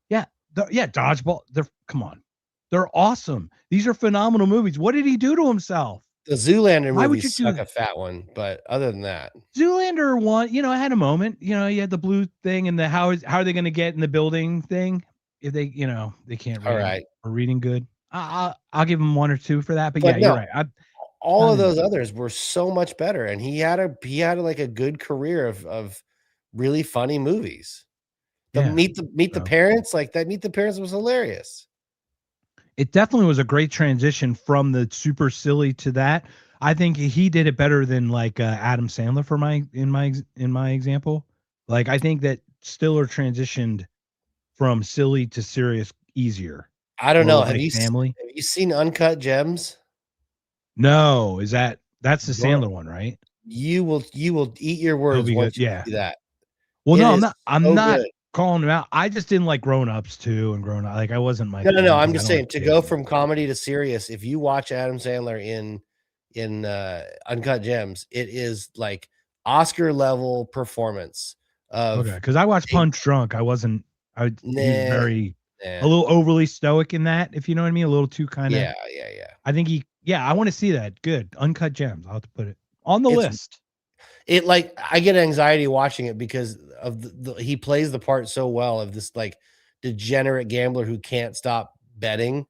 Yeah, Dodgeball. Come on, they're awesome. These are phenomenal movies. What did he do to himself? The Zoolander Why would movie you suck a fat one, but other than that, Zoolander one, I had a moment. You had the blue thing and the how are they going to get in the building thing if they they can't read. All right, or reading good. I'll give him 1 or 2 for that, but yeah, no, you're right. All of those others were so much better, and he had like a good career of really funny movies. Meet the Parents, like that. Meet the Parents was hilarious. It definitely was a great transition from the super silly to that. I think he did it better than like Adam Sandler in my example. Like I think that Stiller transitioned from silly to serious easier. I don't know. Have you seen Uncut Gems? No, that's the Sandler one, right? You will eat your words once you see that. Well, It no, is I'm not good. calling him out. I just didn't like Grown Ups too, and Grown Up. Like I wasn't my No. I'm thing, just saying to go from comedy to serious. If you watch Adam Sandler in Uncut Gems, it is like Oscar level performance. Okay, because I watched Punch Drunk. I wasn't. He was very a little overly stoic in that, if you know what I mean. A little too kind of. Yeah. I think I want to see that. Good. Uncut Gems. I'll have to put it on the list. It like I get anxiety watching it because of he plays the part so well of this like degenerate gambler who can't stop betting,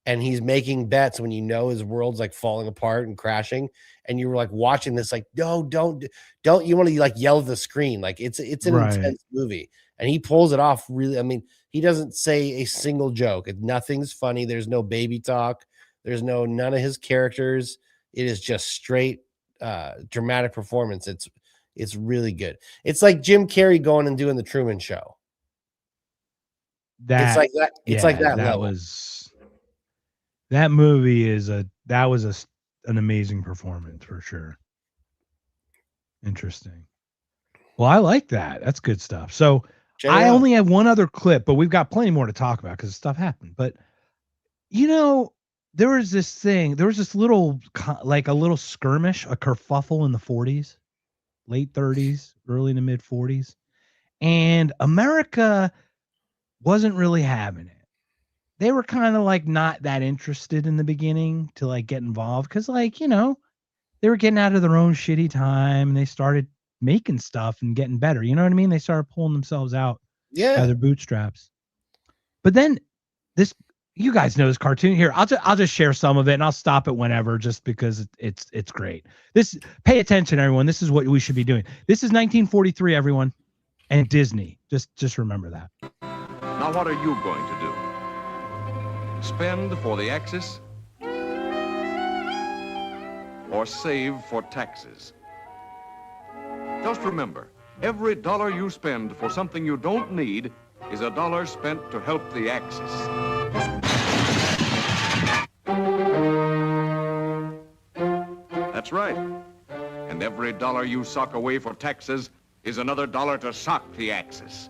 and he's making bets when you know his world's like falling apart and crashing, and you were like watching this like no, don't you want to like yell at the screen, like it's an intense movie, and he pulls it off really. I mean, he doesn't say a single joke. Nothing's funny. There's no baby talk. There's none of his characters. It is just straight dramatic performance. It's really good. It's like Jim Carrey going and doing the Truman Show. It's like that. It's like that level. That movie was an amazing performance for sure. Interesting. Well, I like that. That's good stuff. So I only have one other clip, but we've got plenty more to talk about because stuff happened. But there was this little like a little skirmish, a kerfuffle in the 40s, late 30s, early to mid 40s, and America wasn't really having it. They were kind of like not that interested in the beginning to like get involved because like they were getting out of their own shitty time and they started making stuff and getting better. You know what I mean? They started pulling themselves out by their bootstraps. But then you guys know this cartoon here. I'll just share some of it and I'll stop it whenever just because it's great. Pay attention, everyone. This is what we should be doing. This is 1943, everyone, and Disney. Just remember that. Now, what are you going to do? Spend for the Axis or save for taxes? Just remember, every dollar you spend for something you don't need is a dollar spent to help the Axis. That's right. And every dollar you sock away for taxes is another dollar to sock the Axis.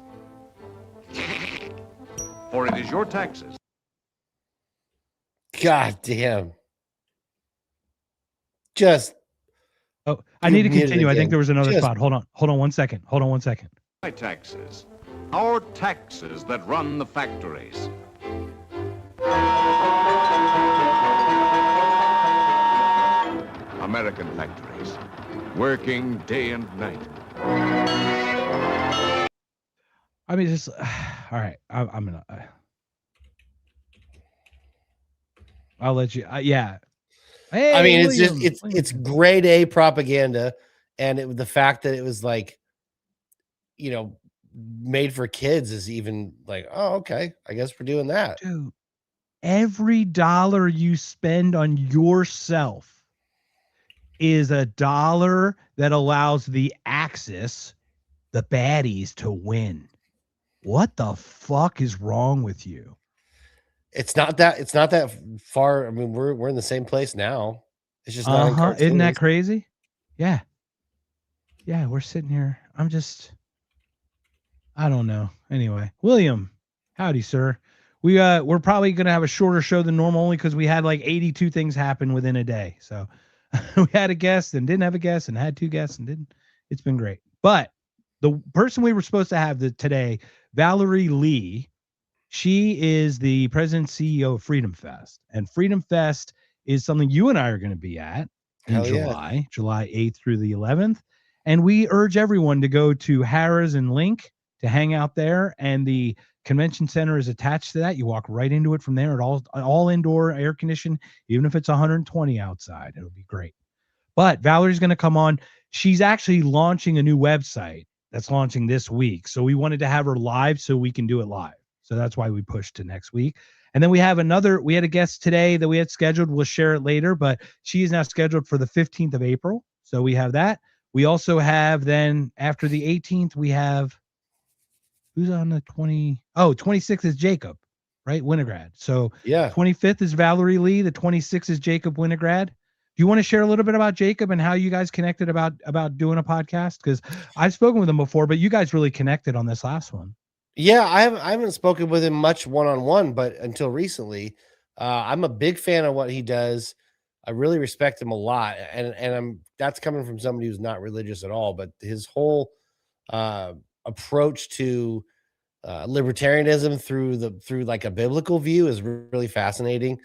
For it is your taxes. God damn. I need to continue. I think there was another spot. Hold on 1 second. My taxes. Our taxes that run the factories. American factories, working day and night. I mean, just all right. I'm gonna. I'll let you. Yeah. Hey, I mean, William, it's grade A propaganda, and the fact that it was like, made for kids is even like, oh, okay, I guess we're doing that. Dude, every dollar you spend on yourself is a dollar that allows the Axis, the baddies, to win. What the fuck is wrong with you? It's not that far. I mean, we're in the same place now. It's just not in cartoons. Isn't that crazy? Yeah, we're sitting here. I don't know. Anyway, William, howdy, sir. We're probably gonna have a shorter show than normal only because we had like 82 things happen within a day. So we had a guest and didn't have a guest and had two guests and didn't. It's been great. But the person we were supposed to have today, Valerie Lee, she is the president and CEO of Freedom Fest. And Freedom Fest is something you and I are going to be at in July 8th through the 11th. And we urge everyone to go to Harrah's and Link to hang out there. And the convention center is attached to that. You walk right into it from there. It all indoor, air conditioned, even if it's 120 outside. It'll be great. But Valerie's going to come on. She's actually launching a new website that's launching this week. So we wanted to have her live so we can do it live. So that's why we pushed to next week. And then we had a guest today that we had scheduled. We'll share it later, but she is now scheduled for the 15th of April. So we have that. We also have then after the 18th, we have Who's on the 20? Oh, 26th is Jacob, right? Winograd. So Yeah. 25th is Valerie Lee. The 26th is Jacob Winograd. Do you want to share a little bit about Jacob and how you guys connected about doing a podcast? Because I've spoken with him before, but you guys really connected on this last one. Yeah, I haven't spoken with him much one-on-one, but until recently, I'm a big fan of what he does. I really respect him a lot, and that's coming from somebody who's not religious at all. But his whole approach to libertarianism through like a biblical view is really fascinating.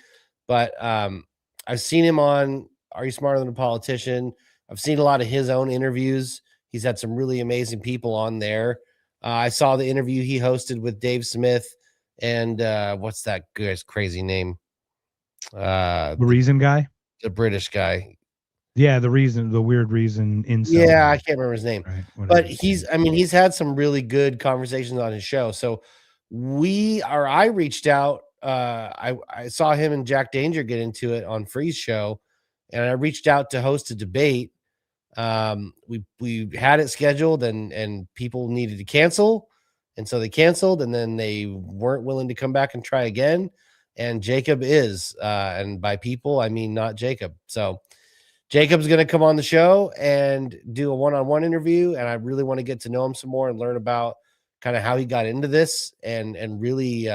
But I've seen him on Are You Smarter Than a Politician? I've seen a lot of his own interviews. He's had some really amazing people on there. I saw the interview he hosted with Dave Smith and what's that guy's crazy name? The Reason guy? The British guy. Yeah, the weird reason incel. Yeah, I can't remember his name. Right, but he's had some really good conversations on his show. So I reached out. I saw him and Jack Danger get into it on Free's show, and I reached out to host a debate. We had it scheduled and people needed to cancel, and so they canceled, and then they weren't willing to come back and try again. And Jacob is, and by people I mean not Jacob. So Jacob's going to come on the show and do a one-on-one interview, and I really want to get to know him some more and learn about kind of how he got into this and really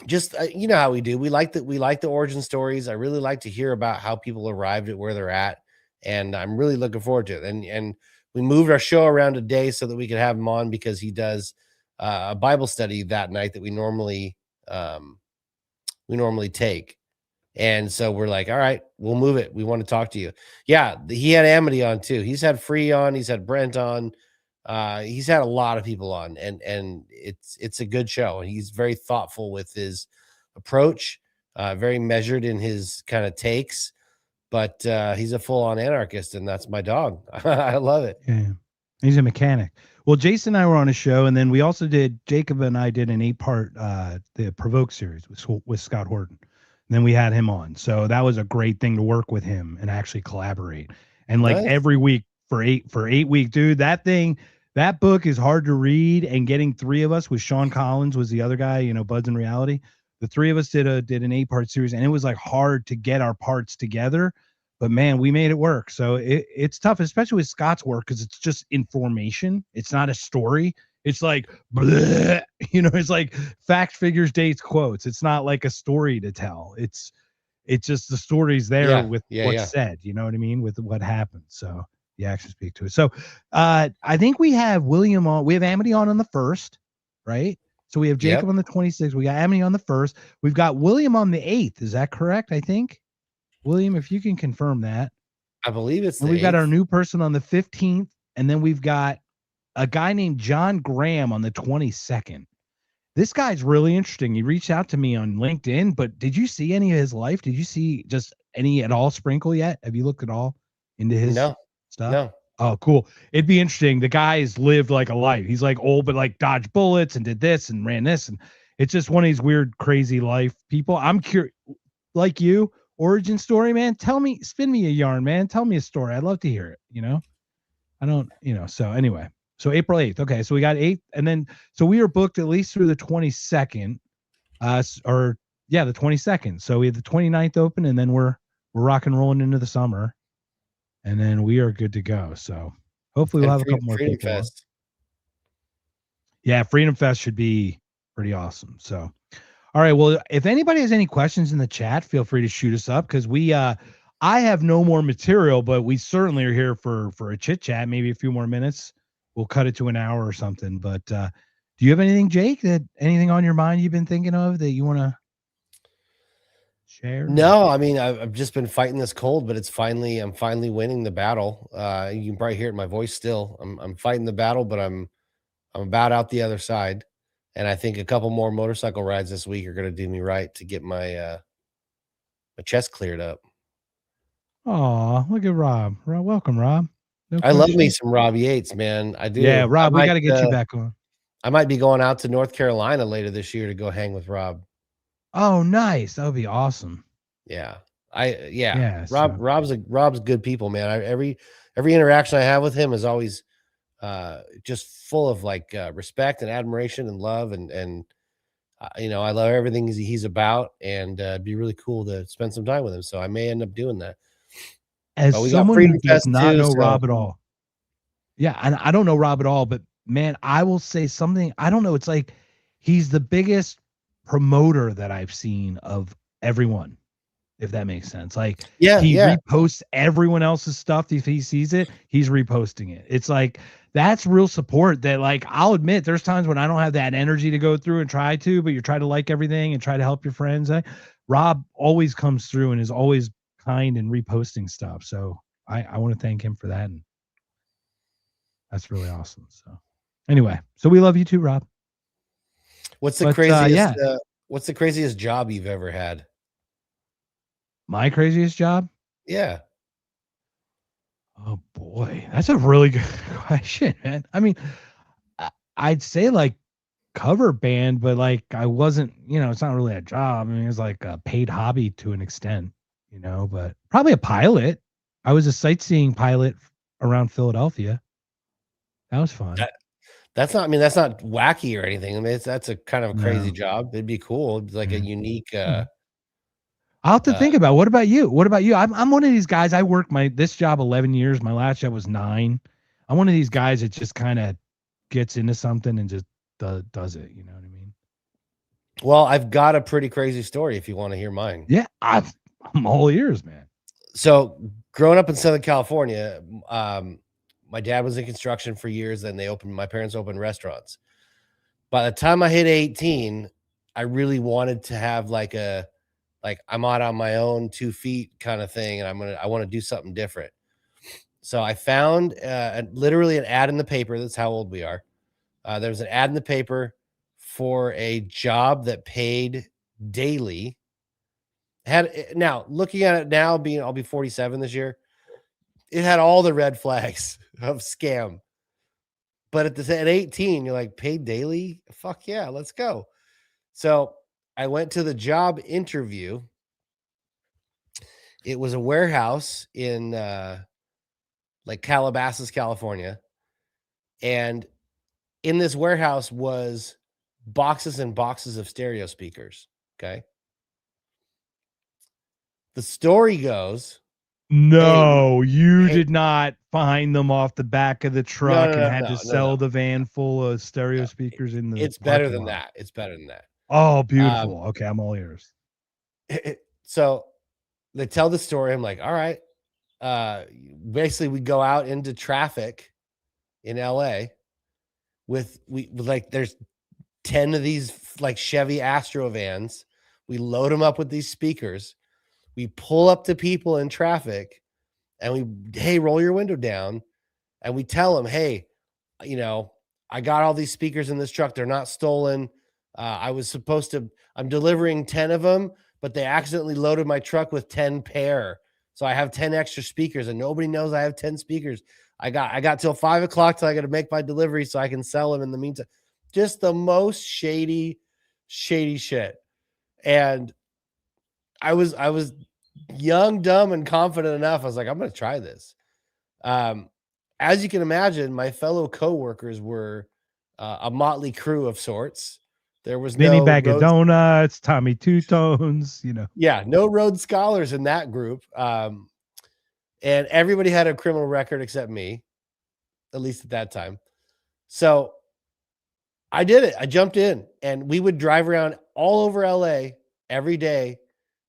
just you know how we do. We like the origin stories. I really like to hear about how people arrived at where they're at, and I'm really looking forward to it. And we moved our show around a day so that we could have him on because he does a Bible study that night that we normally take. And so we're like, all right, we'll move it. We want to talk to you. Yeah, he had Amity on too. He's had Free on. He's had Brent on. He's had a lot of people on, and it's a good show. And he's very thoughtful with his approach, very measured in his kind of takes. But he's a full-on anarchist, and that's my dog. I love it. Yeah, he's a mechanic. Well, Jason and I were on a show, and then we also Jacob and I did an 8-part the Provoke series with Scott Horton. And then we had him on. So that was a great thing to work with him and actually collaborate. And like every week for 8 weeks, dude, that book is hard to read. And getting 3 of us with Sean Collins was the other guy, Buds in Reality. The 3 of us did an 8-part series, and it was like hard to get our parts together. But man, we made it work. So it's tough, especially with Scott's work, because it's just information. It's not a story. It's like, bleh, it's like facts, figures, dates, quotes. It's not like a story to tell. It's just the story's there with what's said. You know what I mean? With what happened. So you actually speak to it. So I think we have William on. We have Amity on the 1st, right? So we have Jacob on the 26th. We got Amity on the 1st. We've got William on the 8th. Is that correct? I think. William, if you can confirm that. I believe it's. And we've got our new person on the 15th, and then we've got a guy named John Graham on the 22nd. This guy's really interesting. He reached out to me on LinkedIn, but did you see any of his life? Did you see just any at all sprinkle yet? Have you looked at all into his stuff? No. Oh, cool. It'd be interesting. The guy's lived like a life. He's like old, but like dodged bullets and did this and ran this. And it's just one of these weird, crazy life people. I'm curious, like you, origin story, man. Spin me a yarn, man. Tell me a story. I'd love to hear it. I don't, so anyway. So April 8th. Okay. So we got 8th. And then, so we were booked at least through the 22nd, the 22nd. So we have the 29th open, and then we're rock and rolling into the summer, and then we are good to go. So hopefully we'll have a couple more Freedom people. Fest. Yeah. Freedom Fest should be pretty awesome. So, all right. Well, if anybody has any questions in the chat, feel free to shoot us up, because I have no more material, but we certainly are here for a chit chat, maybe a few more minutes. We'll cut it to an hour or something. But do you have anything, Jake, anything on your mind you've been thinking of that you want to share? No, I mean, I've just been fighting this cold, but I'm finally winning the battle. You can probably hear it in my voice still. I'm fighting the battle, but I'm about out the other side. And I think a couple more motorcycle rides this week are going to do me right to get my chest cleared up. Oh, look at Rob. Welcome, Rob. No I love question. me some Rob Yates, man. I do. Yeah, Rob, we got to get you back on. I might be going out to North Carolina later this year to go hang with Rob. Oh, nice. That would be awesome. Yeah. Yeah, Rob's good people, man. Every interaction I have with him is always just full of like respect and admiration and love, and you know, I love everything he's about, and it'd be really cool to spend some time with him. So I may end up doing that. As But we got someone Freedom who does Fest not too, know so Rob at all, yeah, and I don't know Rob at all, but man, I will say something. I don't know. It's like he's the biggest promoter that I've seen of everyone, if that makes sense. Like, yeah, he yeah. reposts everyone else's stuff. If he sees it, he's reposting it. It's like, that's real support. That, like, I'll admit there's times when I don't have that energy to go through and try to, but you try to like everything and try to help your friends. Rob always comes through and is always kind and reposting stuff. So I want to thank him for that. And that's really awesome. So anyway, so we love you too, Rob. What's the But, craziest? yeah. What's the craziest job you've ever had? My craziest job? Yeah. Oh boy, that's a really good question, man. I mean, I'd say like cover band, but like I wasn't, you know, it's not really a job. I mean, it's like a paid hobby to an extent, you know, but probably a pilot. I was a sightseeing pilot around Philadelphia. That was fun. That's not, I mean, that's not wacky or anything. I mean, that's a kind of a crazy No. job. It'd be cool. It's like a unique, I'll have to think about, what about you? What about you? I'm one of these guys. I worked this job 11 years. My last job was 9. I'm one of these guys that just kind of gets into something and just does it. You know what I mean? well, I've got a pretty crazy story if you want to hear mine. Yeah, I'm all ears, man. So growing up in Southern California, my dad was in construction for years. Then my parents opened restaurants. By the time I hit 18, I really wanted to have like I'm out on my own 2 feet kind of thing. And I want to do something different. So I found literally an ad in the paper. That's how old we are. There was an ad in the paper for a job that paid daily. Now looking at it now, I'll be 47 this year. It had all the red flags of scam. But at 18, you're like, paid daily? Fuck yeah, let's go. So I went to the job interview. It was a warehouse in like Calabasas, California. And in this warehouse was boxes and boxes of stereo speakers. Okay. The story goes, no, you did not find them off the back of the truck and had to sell the van full of stereo speakers in the It's better than that. It's better than that. Oh, beautiful. Okay, I'm all ears. So they tell the story. I'm like, all right. Basically, we go out into traffic in LA with like there's 10 of these like Chevy Astro vans. We load them up with these speakers. We pull up to people in traffic and hey, roll your window down. And we tell them, hey, you know, I got all these speakers in this truck. They're not stolen. I'm delivering 10 of them, but they accidentally loaded my truck with 10 pair. So I have 10 extra speakers and nobody knows I have 10 speakers. I got till 5 o'clock till I got to make my delivery so I can sell them in the meantime. Just the most shady shit. And I was young, dumb, and confident enough. I was like, I'm going to try this. As you can imagine, my fellow coworkers were a motley crew of sorts. There was mini no bag of donuts, Tommy Two Tones, you know. Yeah, no Rhodes Scholars in that group. And everybody had a criminal record except me, at least at that time. So I did it. I jumped in and we would drive around all over LA every day.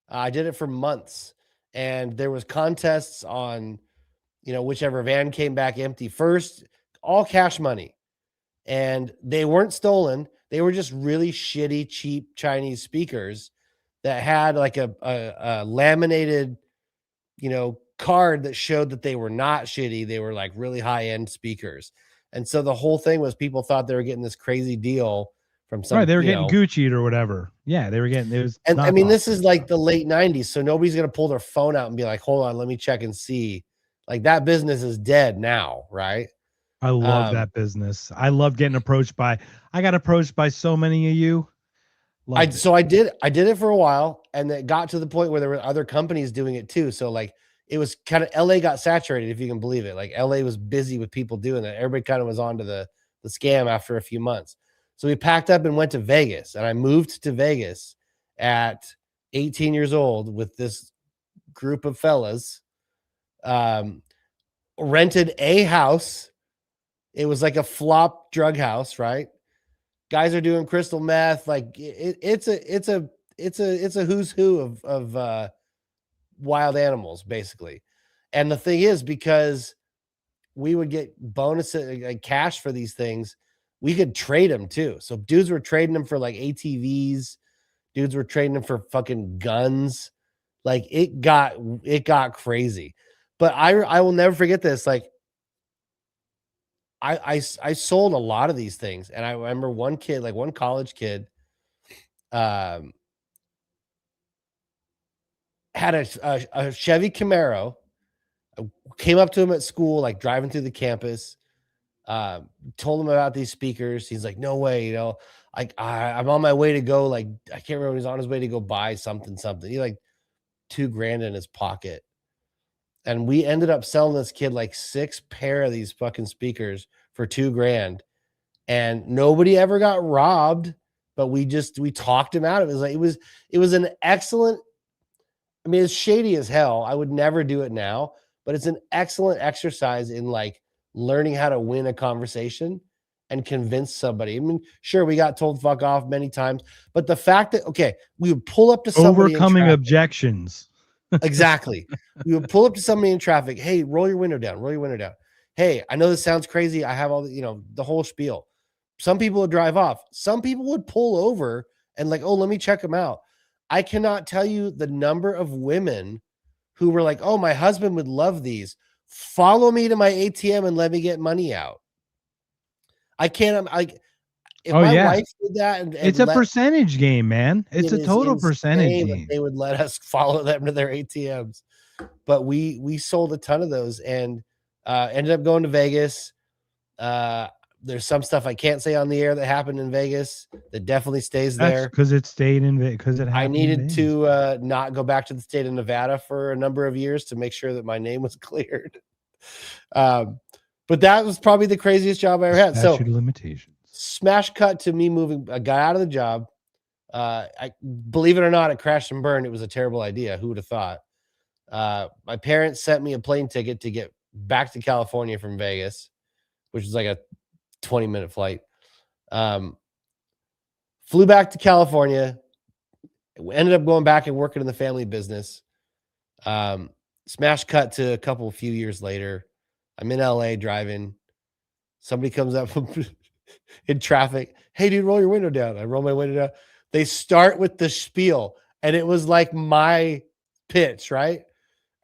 I did it for months and there was contests on, you know, whichever van came back empty first, all cash money. And they weren't stolen. They were just really shitty, cheap Chinese speakers that had like a laminated, you know, card that showed that they were not shitty. They were like really high-end speakers. And so the whole thing was people thought they were getting this crazy deal from some, right, they were getting Gucci'd or whatever. Yeah, they were getting it was. And I mean, this is like the late 90s, so nobody's gonna pull their phone out and be like, hold on, let me check and see. Like that business is dead now, right? I love that business. I love getting approached by. I got approached by so many of you. I did it for a while, and it got to the point where there were other companies doing it too. So like it was kind of LA got saturated, if you can believe it. Like LA was busy with people doing that. Everybody kind of was onto the scam after a few months. So we packed up and went to Vegas, and I moved to Vegas at 18 years old with this group of fellas. Rented a house. It was like a flop drug house, right? Guys are doing crystal meth. Like it's a who's who of wild animals, basically. And the thing is, because we would get bonuses, like cash for these things, we could trade them too. So dudes were trading them for like ATVs. Dudes were trading them for fucking guns. Like it got crazy. But I will never forget this. Like I sold a lot of these things, and I remember one kid, like one college kid, had a Chevy Camaro. I came up to him at school, like driving through the campus. Told him about these speakers. He's like, "No way, you know, like I'm on my way to go. Like I can't remember. He's on his way to go buy something. He like $2,000 in his pocket." And we ended up selling this kid like 6 pair of these fucking speakers for $2,000, and nobody ever got robbed. But we talked him out of it. It was an excellent. I mean, it's shady as hell. I would never do it now, but it's an excellent exercise in like learning how to win a conversation and convince somebody. I mean, sure, we got told fuck off many times, but the fact that we would pull up to somebody overcoming objections. Exactly. We would pull up to somebody in traffic. Hey, roll your window down. Roll your window down. Hey, I know this sounds crazy. I have all the, the whole spiel. Some people would drive off. Some people would pull over and like, oh, let me check them out. I cannot tell you the number of women who were like, oh, my husband would love these. Follow me to my ATM and let me get money out. I can't. If my wife did that, and it's a percentage game, man. It's a total percentage game. They would let us follow them to their ATMs, but we sold a ton of those, and ended up going to Vegas. There's some stuff I can't say on the air that happened in Vegas that definitely stays there because it stayed in Vegas. Because I needed to not go back to the state of Nevada for a number of years to make sure that my name was cleared. But that was probably the craziest job I ever had. Statute of limitations. Smash cut to me moving a guy out of the job. I believe it or not, it crashed and burned. It was a terrible idea. Who would have thought? My parents sent me a plane ticket to get back to California from Vegas, which was like a 20-minute flight. Flew back to California. Ended up going back and working in the family business. Smash cut to a few years later. I'm in LA driving. Somebody comes up in traffic. Hey, dude, roll your window down. I roll my window down. They start with the spiel, and it was like my pitch, right?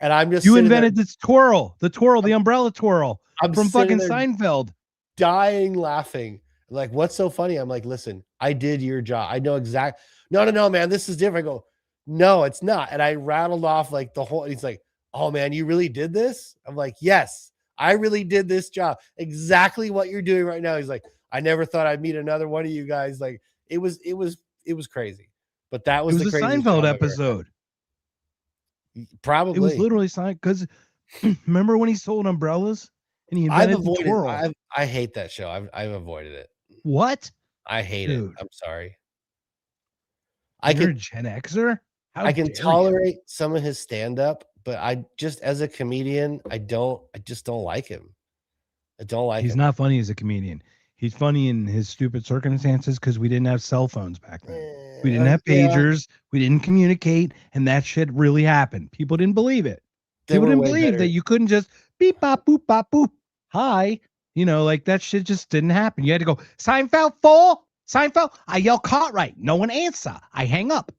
And I'm just invented this twirl, the umbrella twirl from fucking Seinfeld. Dying laughing. Like, what's so funny? I'm like, listen, I did your job. I know exactly. No, man, this is different. I go, no, it's not. And I rattled off like the whole. He's like, oh man, you really did this? I'm like, yes, I really did this job. Exactly what you're doing right now. He's like, I never thought I'd meet another one of you guys. Like, it was crazy. But that was the Seinfeld episode. Probably. It was literally signed because remember when he sold umbrellas and he invented the twirl? I hate that show. I've avoided it. What? I hate it. I'm sorry. You're a Gen Xer? I can tolerate some of his stand-up, but I just, as a comedian, I just don't like him. I don't like him. He's not funny as a comedian. He's funny in his stupid circumstances because we didn't have cell phones back then. We didn't have pagers. We didn't communicate, and that shit really happened. People didn't believe it. People didn't believe that you couldn't just beep, bop, boop, bop, boop. Hi. Like that shit just didn't happen. You had to go, Seinfeld 4? Seinfeld? I yell Cartwright. No one answer. I hang up.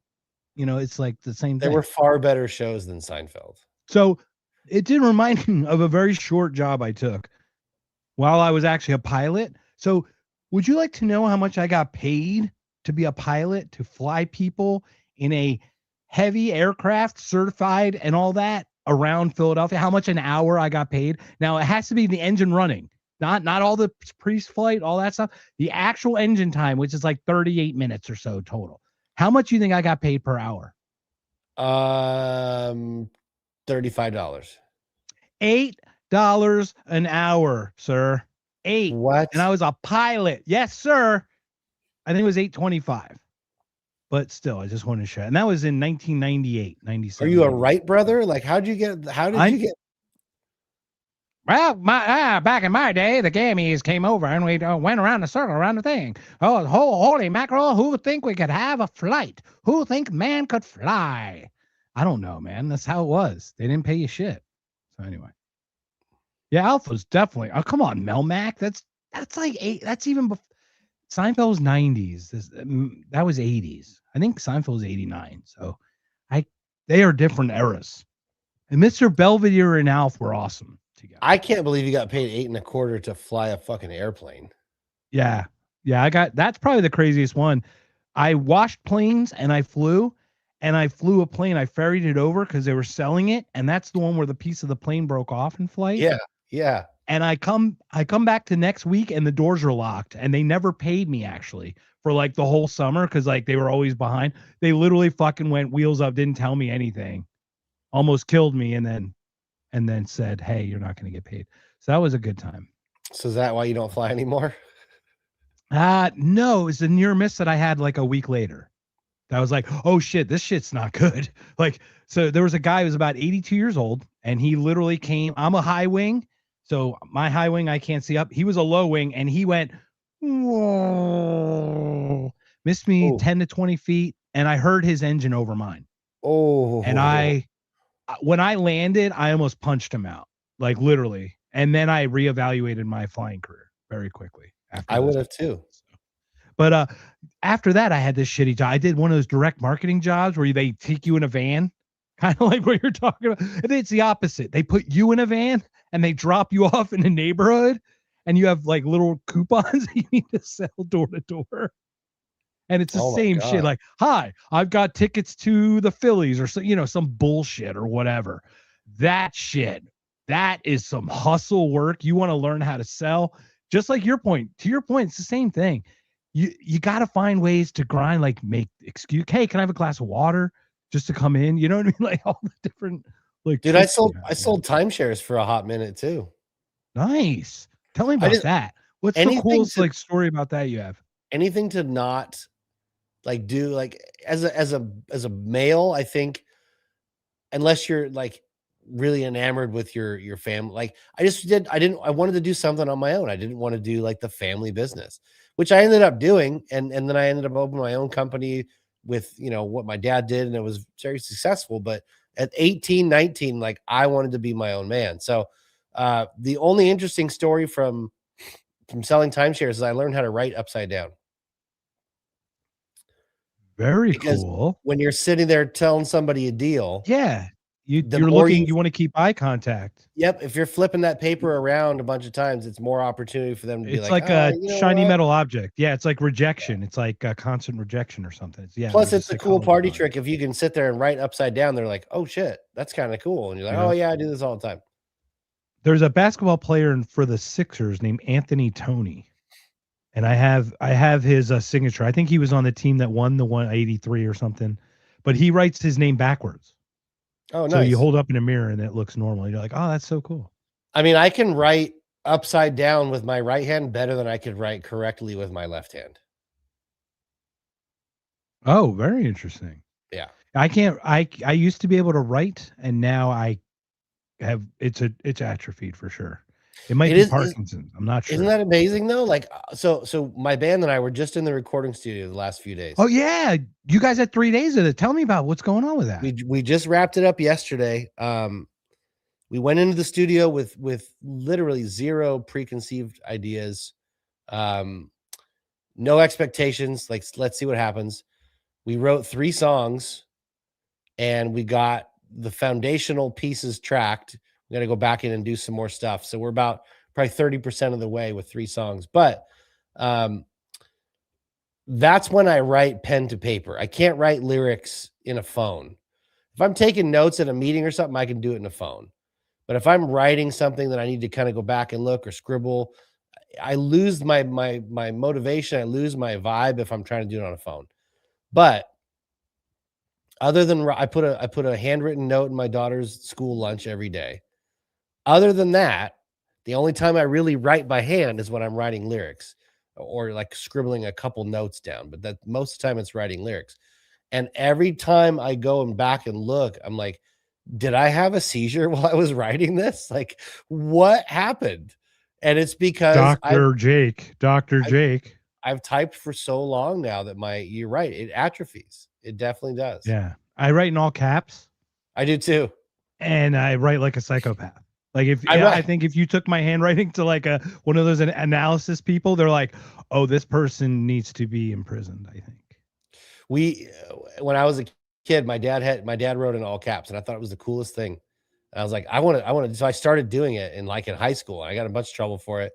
It's like the same thing. There were far better shows than Seinfeld. So it did remind me of a very short job I took while I was actually a pilot. So would you like to know how much I got paid to be a pilot, to fly people in a heavy aircraft, certified and all that around Philadelphia? How much an hour I got paid? Now it has to be the engine running, not all the pre-flight, all that stuff. The actual engine time, which is like 38 minutes or so total. How much do you think I got paid per hour? $35. $8 an hour, sir. 8. What? And I was a pilot. Yes, sir. I think it was 825. But still, I just wanted to share. And that was in 1998, 97. Are you a Wright brother? Like, how did you get? Well, back in my day, the gammies came over and we went around the circle, around the thing. Oh, holy mackerel, who would think we could have a flight? Who would think man could fly? I don't know, man. That's how it was. They didn't pay you shit. So anyway. Yeah, Alpha's definitely. Oh, come on, Melmac. That's like 8. That's even before. Seinfeld's 90s. That was 80s. I think Seinfeld was 89. So they are different eras. And Mr. Belvedere and Alf were awesome together. I can't believe you got paid $8.25 to fly a fucking airplane. Yeah. That's probably the craziest one. I washed planes and I flew a plane. I ferried it over because they were selling it. And that's the one where the piece of the plane broke off in flight. Yeah. And I come back to next week and the doors are locked and they never paid me actually for like the whole summer because like they were always behind. They literally fucking went wheels up, didn't tell me anything, almost killed me, and then said, hey, you're not going to get paid. So that was a good time. So is that why you don't fly anymore? No, it's a near miss that I had like a week later. That was like, oh shit, this shit's not good. Like, so there was a guy who was about 82 years old and he literally came. I'm a high wing. So my high wing, I can't see up. He was a low wing and he went, whoa, missed me 10 to 20 feet. And I heard his engine over mine. Oh, and when I landed, I almost punched him out, like literally. And then I reevaluated my flying career very quickly. I would have too. But after that, I had this shitty job. I did one of those direct marketing jobs where they take you in a van, kind of like what you're talking about. And it's the opposite. They put you in a van and they drop you off in a neighborhood and you have like little coupons you need to sell door to door. And it's the same shit. Like, hi, I've got tickets to the Phillies or some bullshit or whatever. That shit, that is some hustle work. You want to learn how to sell. Just like your point. To your point, it's the same thing. You got to find ways to grind, like make excuse. Hey, can I have a glass of water just to come in? You know what I mean? Like all the different like. Dude, I sold timeshares for a hot minute too. Nice. Tell me about that. What's the coolest like story about that you have? Anything to not like do like as a male, I think, unless you're like really enamored with your family. Like I wanted to do something on my own. I didn't want to do like the family business, which I ended up doing. And then I ended up opening my own company with, what my dad did. And it was very successful. But at 18, 19, like I wanted to be my own man. So the only interesting story from selling timeshares is I learned how to write upside down. Very cool. When you're sitting there telling somebody a deal. Yeah. You're looking, you want to keep eye contact. Yep. If you're flipping that paper around a bunch of times, it's more opportunity for them to be like, it's like a shiny metal object. Yeah. It's like rejection. It's like a constant rejection or something. Plus it's a cool party trick. If you can sit there and write upside down, they're like, oh shit, that's kind of cool. And you're like, oh yeah, I do this all the time. There's a basketball player for the Sixers named Anthony Toney. And I have his signature. I think he was on the team that won the 183 or something, but he writes his name backwards. Oh, nice. So you hold up in a mirror and it looks normal. You're like, oh, that's so cool. I mean, I can write upside down with my right hand better than I could write correctly with my left hand. Oh, very interesting. Yeah. I used to be able to write and now I have, it's atrophied for sure. It might be Parkinson's. I'm not sure. Isn't that amazing though? Like, so my band and I were just in the recording studio the last few days. Oh yeah. You guys had 3 days of it. Tell me about what's going on with that. We just wrapped it up yesterday. We went into the studio with literally zero preconceived ideas. No expectations. Like, let's see what happens. We wrote 3 songs and we got the foundational pieces tracked. We got to go back in and do some more stuff. So we're about probably 30% of the way with 3 songs. But that's when I write pen to paper. I can't write lyrics in a phone. If I'm taking notes at a meeting or something, I can do it in a phone. But if I'm writing something that I need to kind of go back and look or scribble, I lose my motivation. I lose my vibe if I'm trying to do it on a phone. But Other than I put a handwritten note in my daughter's school lunch every day. Other than that, the only time I really write by hand is when I'm writing lyrics or like scribbling a couple notes down. But that most of the time it's writing lyrics. And every time I go and back and look, I'm like, did I have a seizure while I was writing this? Like, what happened? And it's because Dr. Jake. I've typed for so long now that you're right, it atrophies. It definitely does. Yeah. I write in all caps. I do too. And I write like a psychopath. Like I think if you took my handwriting to like one of those analysis people, they're like, oh, this person needs to be imprisoned, I think. When I was a kid, my dad wrote in all caps, and I thought it was the coolest thing. And I was like, I want to. So I started doing it in high school. I got a bunch of trouble for it,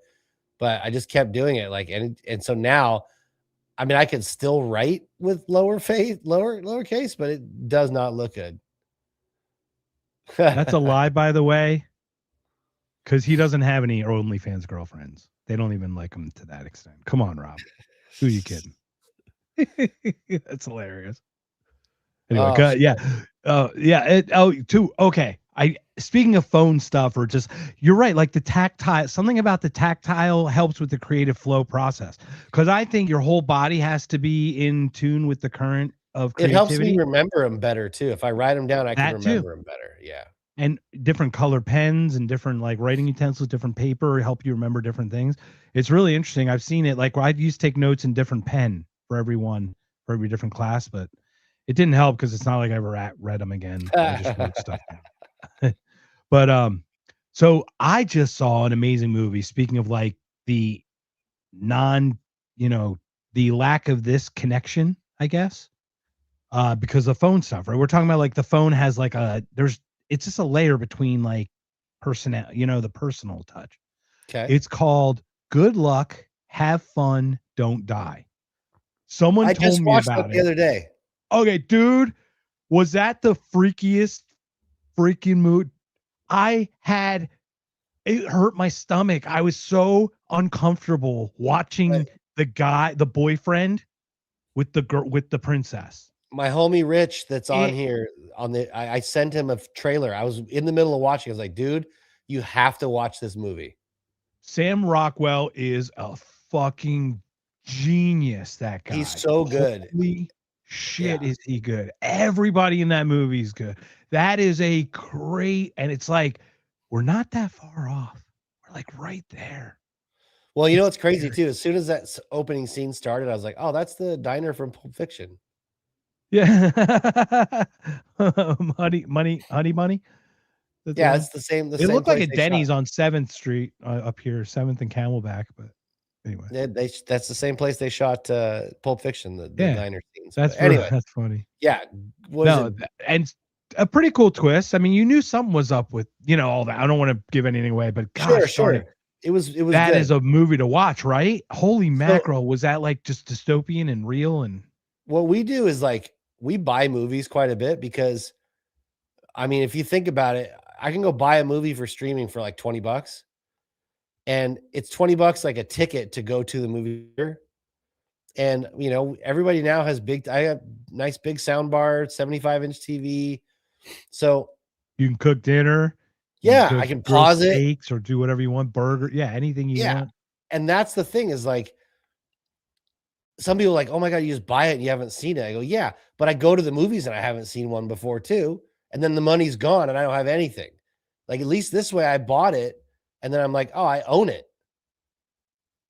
but I just kept doing it. And so now, I mean, I can still write with lowercase, but it does not look good. That's a lie, by the way, because he doesn't have any OnlyFans girlfriends. They don't even like him to that extent. Come on, Rob. Who are you kidding? That's hilarious. Anyway, okay. Speaking of phone stuff, or just, you're right, like the tactile, something about the tactile helps with the creative flow process, because I think your whole body has to be in tune with the current of creativity. It helps me remember them better too. If I write them down, I can remember them better. Yeah. And different color pens and different like writing utensils, different paper help you remember different things. It's really interesting. I've seen it. Like I used to take notes in different pen for every different class, but it didn't help because it's not like I ever read them again. I just wrote stuff down. But so I just saw an amazing movie. Speaking of like the the lack of this connection, I guess, because of phone stuff, right? We're talking about like the phone has like it's just a layer between like the personal touch. Okay. It's called Good Luck, Have Fun, Don't Die. Someone told me about it the other day. Okay, dude, was that the freakiest freaking mood? It hurt my stomach. I was so uncomfortable watching the boyfriend with the girl, with the princess. My homie Rich that's on here I sent him a trailer. I was in the middle of watching. I was like, dude, you have to watch this movie. Sam Rockwell is a fucking genius. That guy. He's so good. Holy shit, is he good? Everybody in that movie is good. That is a great, and it's like, we're not that far off. We're like right there. Well, you know what's crazy too? As soon as that opening scene started, I was like, oh, that's the diner from Pulp Fiction. Yeah. Honey Bunny. Yeah, it's the same. It looked like a Denny's on 7th Street up here, 7th and Camelback, but anyway. That's the same place they shot Pulp Fiction, the diner scenes. That's funny. Yeah. And a pretty cool twist. I mean, you knew something was up with, all that. I don't want to give anything away, but gosh, sure. It was that good. is a movie to watch, right? Holy mackerel. Was that like just dystopian and real? And what we do is like, we buy movies quite a bit because, I mean, if you think about it, I can go buy a movie for streaming for like $20, and it's $20 like a ticket to go to the movie theater. And everybody now has I have nice big sound bar, 75-inch TV, so you can cook dinner. Yeah, I can pause it, steaks, or do whatever you want, burger, anything you want. And that's the thing is like, some people are like, oh my God, you just buy it and you haven't seen it. I go, yeah, but I go to the movies and I haven't seen one before too. And then the money's gone and I don't have anything. Like, at least this way I bought it and then I'm like, oh, I own it.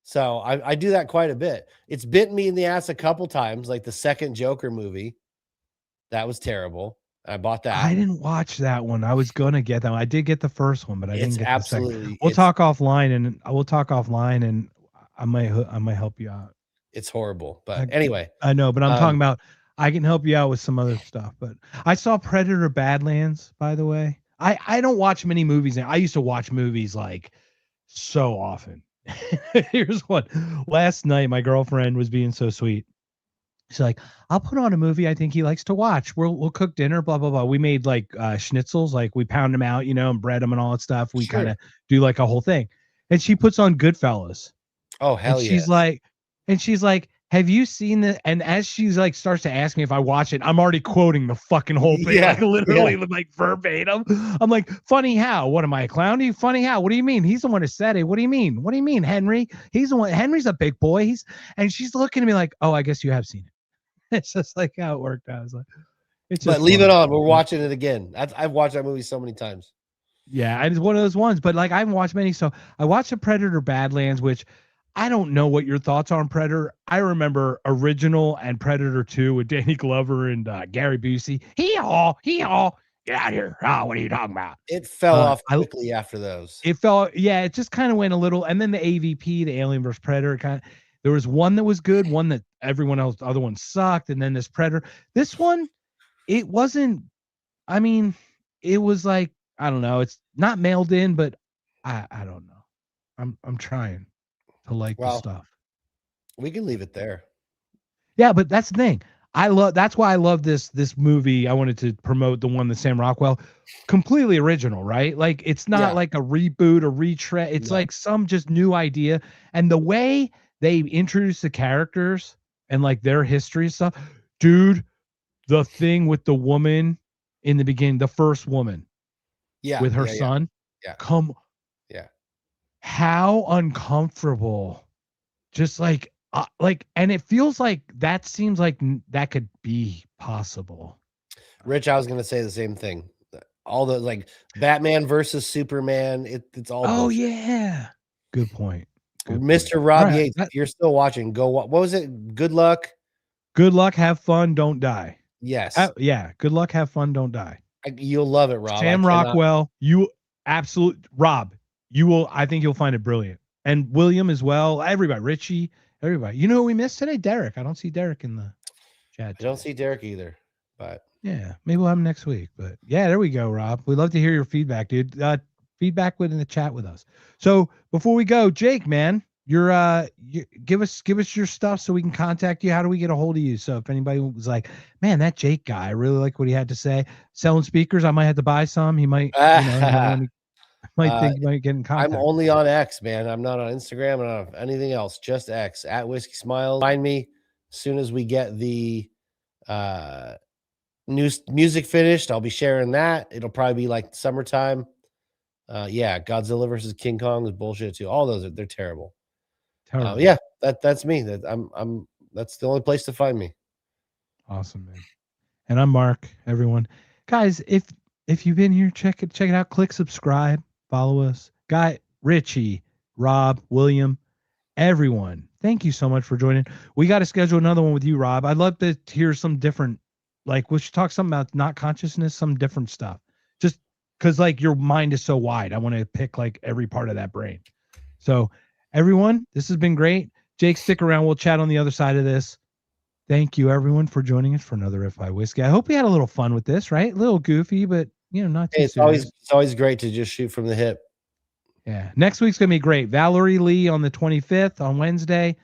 So I do that quite a bit. It's bitten me in the ass a couple times, like the second Joker movie. That was terrible. I bought that. I didn't watch that one. I was going to get that one. I did get the first one, but I didn't get the second. We'll talk offline and I might help you out. It's horrible, but anyway. I know, but I'm talking about, I can help you out with some other stuff. But I saw Predator Badlands, by the way. I don't watch many movies now. I used to watch movies like so often. Here's one. Last night, my girlfriend was being so sweet. She's like, I'll put on a movie I think he likes to watch. We'll cook dinner, blah, blah, blah. We made like schnitzels, like we pound them out, and bread them and all that stuff. We kind of do like a whole thing. And she puts on Goodfellas. Oh, hell and yeah. She's like, have you seen the? And as she's like starts to ask me if I watch it, I'm already quoting the fucking whole thing, Yeah, like literally like verbatim. I'm like, funny how? What am I, a clown to you? Funny how? What do you mean? He's the one who said it. What do you mean? What do you mean, Henry? He's the one. Henry's a big boy. And she's looking at me like, oh, I guess you have seen it. It's just like how it worked out. I was like, it's just. But leave funny. it on. We're watching it again. I've watched that movie so many times. Yeah, it's one of those ones. But like I haven't watched many, so I watched the Predator Badlands, which I don't know what your thoughts are on Predator. I remember original and Predator 2 with Danny Glover and Gary Busey. Hee-haw, hee-haw. Get out here. Oh, what are you talking about? It fell off quickly after those. It fell, yeah, it just kind of went a little, and then the AVP, the Alien vs. Predator, kind of, there was one that was good, one that everyone else, the other one sucked, and then this Predator. This one, it wasn't, I mean, it was like, I don't know, it's not mailed in, but I don't know. I'm trying to like the stuff. We can leave it there. Yeah, but that's the thing. That's why I love this movie. I wanted to promote the one that Sam Rockwell, completely original, right? Like it's not like a reboot or retread. It's like some just new idea. And the way they introduce the characters and like their history stuff, dude, the thing with the woman in the beginning, the first woman, with her son, how uncomfortable, just like, and it feels like that seems like that could be possible. Rich, I was going to say the same thing. All the like Batman versus Superman. It's all. Oh bullshit. yeah. Good point. Mr. Rob Right. Yates, if you're still watching, go. What was it? Good luck. Good luck. Have fun. Don't die. Yes. Yeah. Good luck. Have fun. Don't die. You'll love it, Rob. Sam Rockwell. You Rob. You will. I think you'll find it brilliant. And William as well. Everybody. Richie. Everybody. You know who we missed today? Derek. I don't see Derek in the chat. I don't see Derek either. But yeah, maybe we'll have him next week. But yeah, there we go, Rob. We'd love to hear your feedback, dude. Feedback in the chat with us. So before we go, Jake, man, you give us your stuff so we can contact you. How do we get a hold of you? So if anybody was like, man, that Jake guy, I really like what he had to say. Selling speakers, I might have to buy some. He might, might think he might get in contact. I'm only on X, man. I'm not on Instagram. I'm not on anything else. Just X at Whiskey Smiles. Find me as soon as we get the new music finished. I'll be sharing that. It'll probably be like summertime. Godzilla versus King Kong is bullshit too. All those they're terrible. Yeah, that's me. That's the only place to find me. Awesome, man. And I'm Mark. Everyone, guys, if you've been here, check it out. Click subscribe. Follow us. Guy, Richie, Rob, William, everyone. Thank you so much for joining. We got to schedule another one with you, Rob. I'd love to hear some different, like we should talk something about not consciousness, some different stuff. Just because like your mind is so wide. I want to pick like every part of that brain. So everyone, this has been great. Jake, stick around. We'll chat on the other side of this. Thank you, everyone, for joining us for another If I Whiskey. I hope we had a little fun with this, right? A little goofy, but not too serious. It's always great to just shoot from the hip. Yeah. Next week's gonna be great. Valerie Lee on the 25th on Wednesday,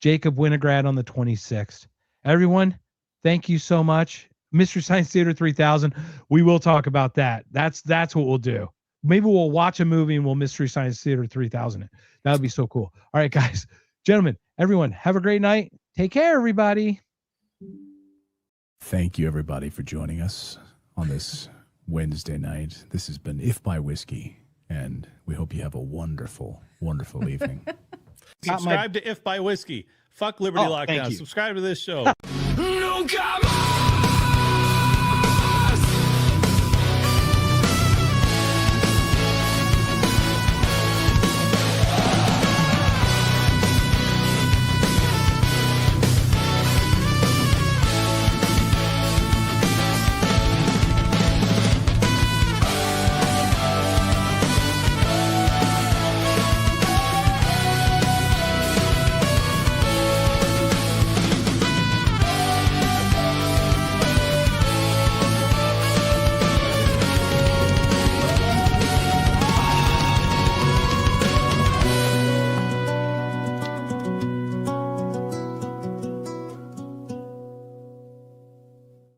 Jacob Winograd on the 26th. Everyone, thank you so much. Mystery Science Theater 3000. We will talk about that. That's what we'll do. Maybe we'll watch a movie and we'll Mystery Science Theater 3000 it. That would be so cool. All right, guys, gentlemen, everyone, have a great night. Take care, everybody. Thank you, everybody, for joining us on this Wednesday night. This has been If by Whiskey, and we hope you have a wonderful, wonderful evening. Subscribe to If by Whiskey. Fuck Liberty Lockdown. Subscribe to this show. No, come on!